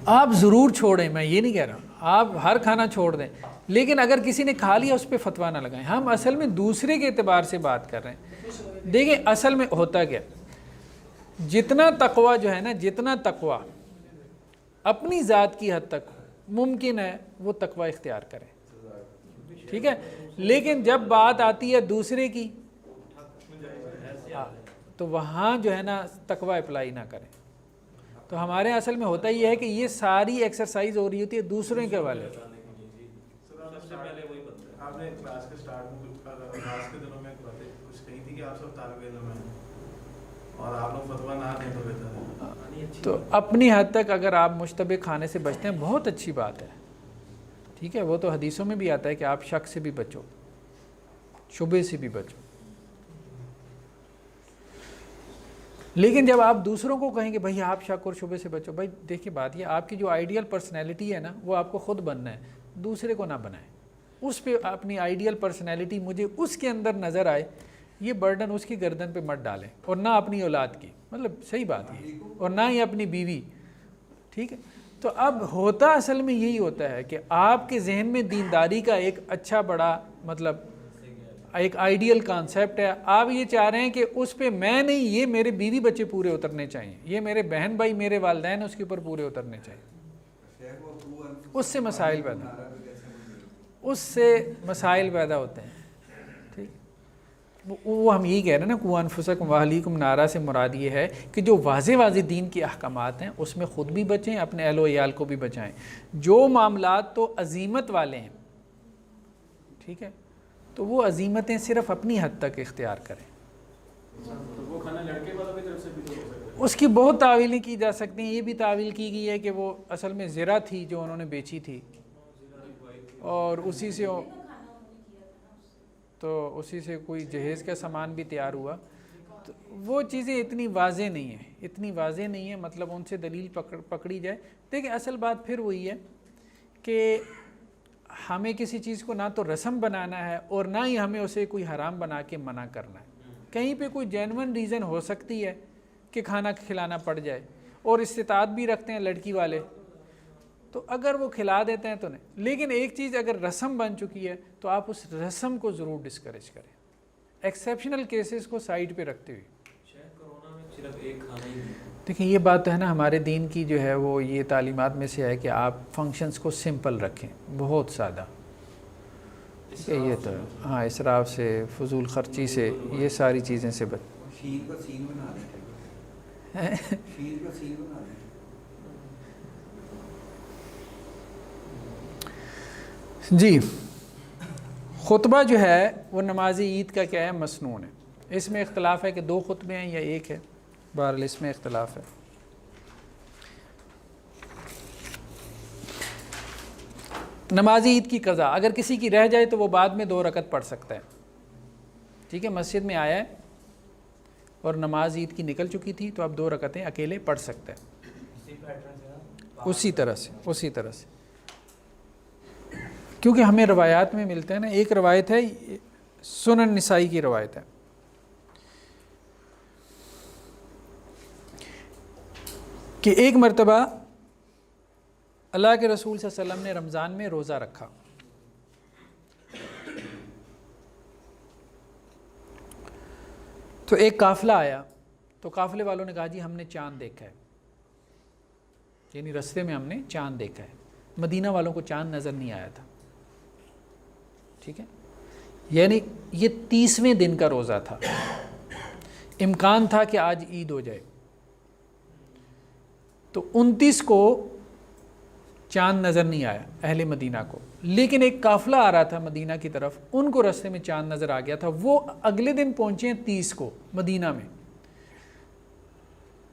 آپ ضرور چھوڑیں، میں یہ نہیں کہہ رہا آپ ہر کھانا چھوڑ دیں، لیکن اگر کسی نے کھا لیا اس پہ فتویٰ نہ لگائیں۔ ہم اصل میں دوسرے کے اعتبار سے بات کر رہے ہیں۔ دیکھیں اصل میں ہوتا کیا، جتنا تقویٰ جو ہے نا، جتنا تقویٰ اپنی ذات کی حد تک ممکن ہے وہ تقویٰ اختیار کریں، ٹھیک ہے۔ لیکن جب بات آتی ہے دوسرے کی تو وہاں جو ہے نا تقویٰ اپلائی نہ کریں۔ تو ہمارے اصل میں ہوتا یہ ہے کہ یہ ساری ایکسرسائز ہو رہی ہوتی ہے دوسروں کے حوالے۔ آپ نے کلاس کے سٹارٹ میں کلاس کے دنوں میں باتیں کچھ کہی تھی کہ آپ سب طالب علم ہیں اور آپ لوگ فتویٰ نہ دیں تو بہتر ہے۔ تو اپنی حد تک اگر آپ مشتبہ کھانے سے بچتے ہیں بہت اچھی بات ہے، ٹھیک ہے۔ وہ تو حدیثوں میں بھی آتا ہے کہ آپ شک سے بھی بچو، شبہ سے بھی بچو۔ لیکن جب آپ دوسروں کو کہیں کہ بھائی آپ شک اور شبہ سے بچو، بھائی دیکھیں بات یہ آپ کی جو آئیڈیل پرسنالٹی ہے نا وہ آپ کو خود بننا ہے، دوسرے کو نہ بنائیں۔ اس پہ اپنی آئیڈیل پرسنالٹی مجھے اس کے اندر نظر آئے، یہ برڈن اس کی گردن پہ مت ڈالیں، اور نہ اپنی اولاد کی، مطلب صحیح بات ہے، اور نہ ہی اپنی بیوی، ٹھیک ہے۔ تو اب ہوتا اصل میں یہی ہوتا ہے کہ آپ کے ذہن میں دینداری کا ایک اچھا بڑا مطلب ایک آئیڈیل کانسیپٹ ہے، آپ یہ چاہ رہے ہیں کہ اس پہ میں نہیں، یہ میرے بیوی بچے پورے اترنے چاہیے، یہ میرے بہن بھائی میرے والدین اس کے اوپر پورے اترنے چاہیے۔ اس سے مسائل پیدا ہوتے ہیں، ٹھیک۔ وہ ہم یہی کہہ رہے ہیں نا، قوا انفسکم واہلیکم نارا سے مراد یہ ہے کہ جو واضح واضح دین کے احکامات ہیں اس میں خود بھی بچیں، اپنے اہل و عیال کو بھی بچائیں۔ جو معاملات تو عزیمت والے ہیں، ٹھیک ہے، تو وہ عزیمتیں صرف اپنی حد تک اختیار کریں۔ وہ کھانا لڑکے والوں کی طرف سے بھی تو ہو سکتا ہے۔ اس کی بہت تعویلیں کی جا سکتی ہیں، یہ بھی تعویل کی گئی ہے کہ وہ اصل میں زرہ تھی جو انہوں نے بیچی تھی، اور اسی سے کوئی جہیز کا سامان بھی تیار ہوا۔ تو وہ چیزیں اتنی واضح نہیں ہیں، مطلب ان سے دلیل پکڑی جائے۔ دیکھیں اصل بات پھر وہی ہے کہ ہمیں کسی چیز کو نہ تو رسم بنانا ہے اور نہ ہی ہمیں اسے کوئی حرام بنا کے منع کرنا ہے۔ کہیں پہ کوئی جینون ریزن ہو سکتی ہے کہ کھانا کھلانا پڑ جائے، اور استطاعت بھی رکھتے ہیں لڑکی والے، تو اگر وہ کھلا دیتے ہیں تو نہیں۔ لیکن ایک چیز اگر رسم بن چکی ہے تو آپ اس رسم کو ضرور ڈسکریج کریں، ایکسیپشنل کیسز کو سائڈ پہ رکھتے ہوئے. شاید کورونا میں صرف ایک کھانا ہی نہیں. دیکھیں یہ بات تو ہے نا ہمارے دین کی جو ہے وہ یہ تعلیمات میں سے ہے کہ آپ فنکشنز کو سمپل رکھیں, بہت سادہ. کہ یہ تو ہاں اسراف سے, فضول خرچی سے, یہ ساری چیزیں سے بچ. شیر کا سین بنا دیں, شیر کا سین بنا دیں. جی خطبہ جو ہے وہ نماز عید کا کیا ہے, مسنون ہے. اس میں اختلاف ہے کہ 2 خطبے ہیں یا 1 ہے, بہرحال اس میں اختلاف ہے. نماز عید کی قضا اگر کسی کی رہ جائے تو وہ بعد میں 2 رکعت پڑھ سکتا ہے. ٹھیک ہے, مسجد میں آیا ہے اور نماز عید کی نکل چکی تھی تو اب 2 رکعتیں اکیلے پڑھ سکتا ہے. اسی طرح سے کیونکہ ہمیں روایات میں ملتے ہیں نا. ایک روایت ہے سنن نسائی کی روایت ہے کہ ایک مرتبہ اللہ کے رسول صلی اللہ علیہ وسلم نے رمضان میں روزہ رکھا. تو ایک قافلہ آیا تو قافلے والوں نے کہا جی ہم نے چاند دیکھا ہے, یعنی رستے میں ہم نے چاند دیکھا ہے. مدینہ والوں کو چاند نظر نہیں آیا تھا. ٹھیک ہے, یعنی یہ 30ویں دن کا روزہ تھا, امکان تھا کہ آج عید ہو جائے. تو 29 کو چاند نظر نہیں آیا اہل مدینہ کو, لیکن ایک قافلہ آ رہا تھا مدینہ کی طرف, ان کو رستے میں چاند نظر آ گیا تھا. وہ اگلے دن پہنچے ہیں 30 کو مدینہ میں.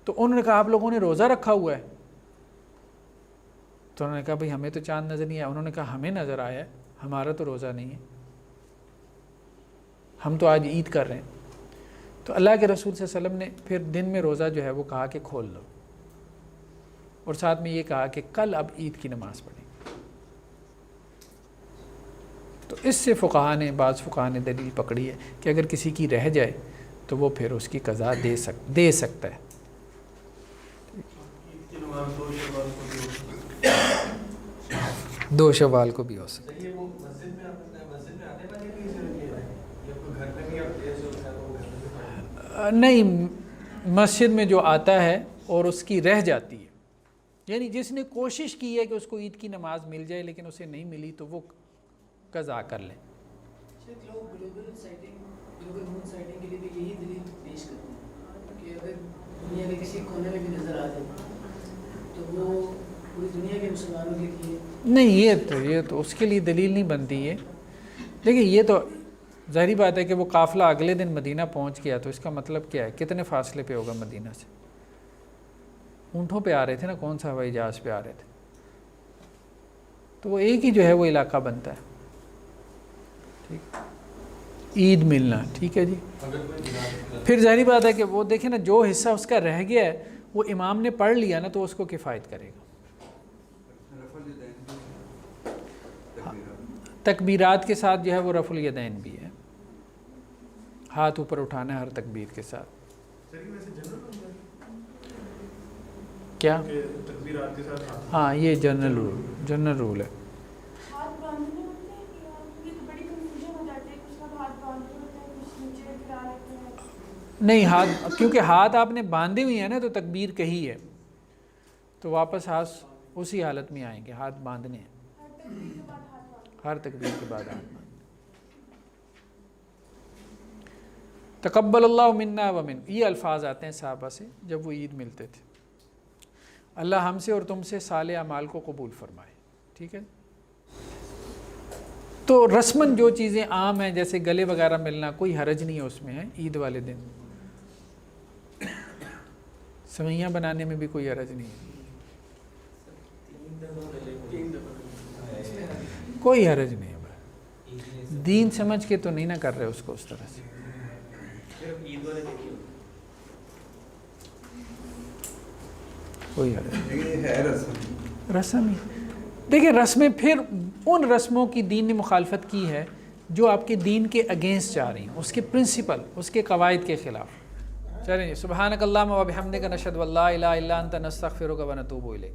تو انہوں نے کہا آپ لوگوں نے روزہ رکھا ہوا ہے؟ تو انہوں نے کہا بھئی ہمیں تو چاند نظر نہیں آیا. انہوں نے کہا ہمیں نظر آیا ہے, ہمارا تو روزہ نہیں ہے, ہم تو آج عید کر رہے ہیں. تو اللہ کے رسول صلی اللہ علیہ وسلم نے پھر دن میں روزہ جو ہے وہ کہا کہ کھول دو, اور ساتھ میں یہ کہا کہ کل اب عید کی نماز پڑھیں. تو اس سے بعض فقہاء نے دلیل پکڑی ہے کہ اگر کسی کی رہ جائے تو وہ پھر اس کی قضا دے سکتا ہے. عید کی نماز 2 شوال کو بھی ہو سکتا ہے. یہ وہ مسجد میں آنے والے بھی ضروری ہے یا کوئی گھر میں بھی آپ ایسے ہوتا ہے تو وہ گھر میں بھی پڑھیں؟ نہیں, مسجد میں جو آتا ہے اور اس کی رہ جاتی ہے, یعنی جس نے کوشش کی ہے کہ اس کو عید کی نماز مل جائے لیکن اسے نہیں ملی تو وہ قضا کر لے. لوگ گلوبل مون سائٹنگ کے لیے بھی یہی دلیل پیش کرتے ہیں کہ اگر دنیا کے کسی کونے میں بھی نظر آ جائے تو وہ پوری دنیا کے مسلمانوں کے لیے نہیں, یہ تو اس کے لیے دلیل نہیں بنتی ہے. دیکھیں یہ تو ظاہری بات ہے کہ وہ قافلہ اگلے دن مدینہ پہنچ گیا تو اس کا مطلب کیا ہے, کتنے فاصلے پہ ہوگا مدینہ سے؟ اونٹوں پہ آ رہے تھے نا, کون سا ہوائی جہاز پہ آ رہے تھے, تو وہ ایک ہی جو ہے وہ علاقہ بنتا ہے. ٹھیک, عید ملنا ٹھیک ہے جی. پھر ظاہری بات ہے کہ وہ دیکھیں نا جو حصہ اس کا رہ گیا ہے وہ امام نے پڑھ لیا نا تو اس کو کفایت کرے گا. تکبیرات کے ساتھ جو ہے وہ رفع الیدین بھی ہے, ہاتھ اوپر اٹھانا ہے ہر تکبیر کے ساتھ. کیا؟ تکبیرات کے ساتھ ہاں یہ جنرل رول ہے. ہاتھ باندھنے ہوتے ہیں کہ یہ تو بڑی کنفیوژن ہو جاتی ہے, کچھ لوگ ہاتھ باندھتے ہوتے ہیں, کچھ نیچے گرا لیتے ہیں. نہیں, ہاتھ کیونکہ ہاتھ آپ نے باندھے ہوئے ہیں نا تو تکبیر کہی ہے تو واپس ہاتھ اسی حالت میں آئیں گے, ہاتھ باندھنے ہیں ہر تکبیر کے بعد ہاتھ باندھنے. تقبل اللہ منا ومن, یہ الفاظ آتے ہیں صحابہ سے جب وہ عید ملتے تھے. اللہ ہم سے اور تم سے صالح اعمال کو قبول فرمائے. ٹھیک ہے, تو رسماً جو چیزیں عام ہیں جیسے گلے وغیرہ ملنا کوئی حرج نہیں ہے اس میں ہے. عید والے دن سوئیاں بنانے میں بھی کوئی حرج نہیں ہے, کوئی حرج نہیں ہے. دین سمجھ کے تو نہیں نہ کر رہے اس کو اس طرح سے. کوئی حرج یہ ہے رسم ہی. دیکھیں رسمیں پھر ان رسموں کی دین نے مخالفت کی ہے جو آپ کے دین کے اگینسٹ جا رہی ہیں, اس کے پرنسپل, اس کے قواعد کے خلاف. چلیں, سبحانک اللہم و بحمدک نشہد ان لا الہ الا انت نستغفرک و نتوب الیک.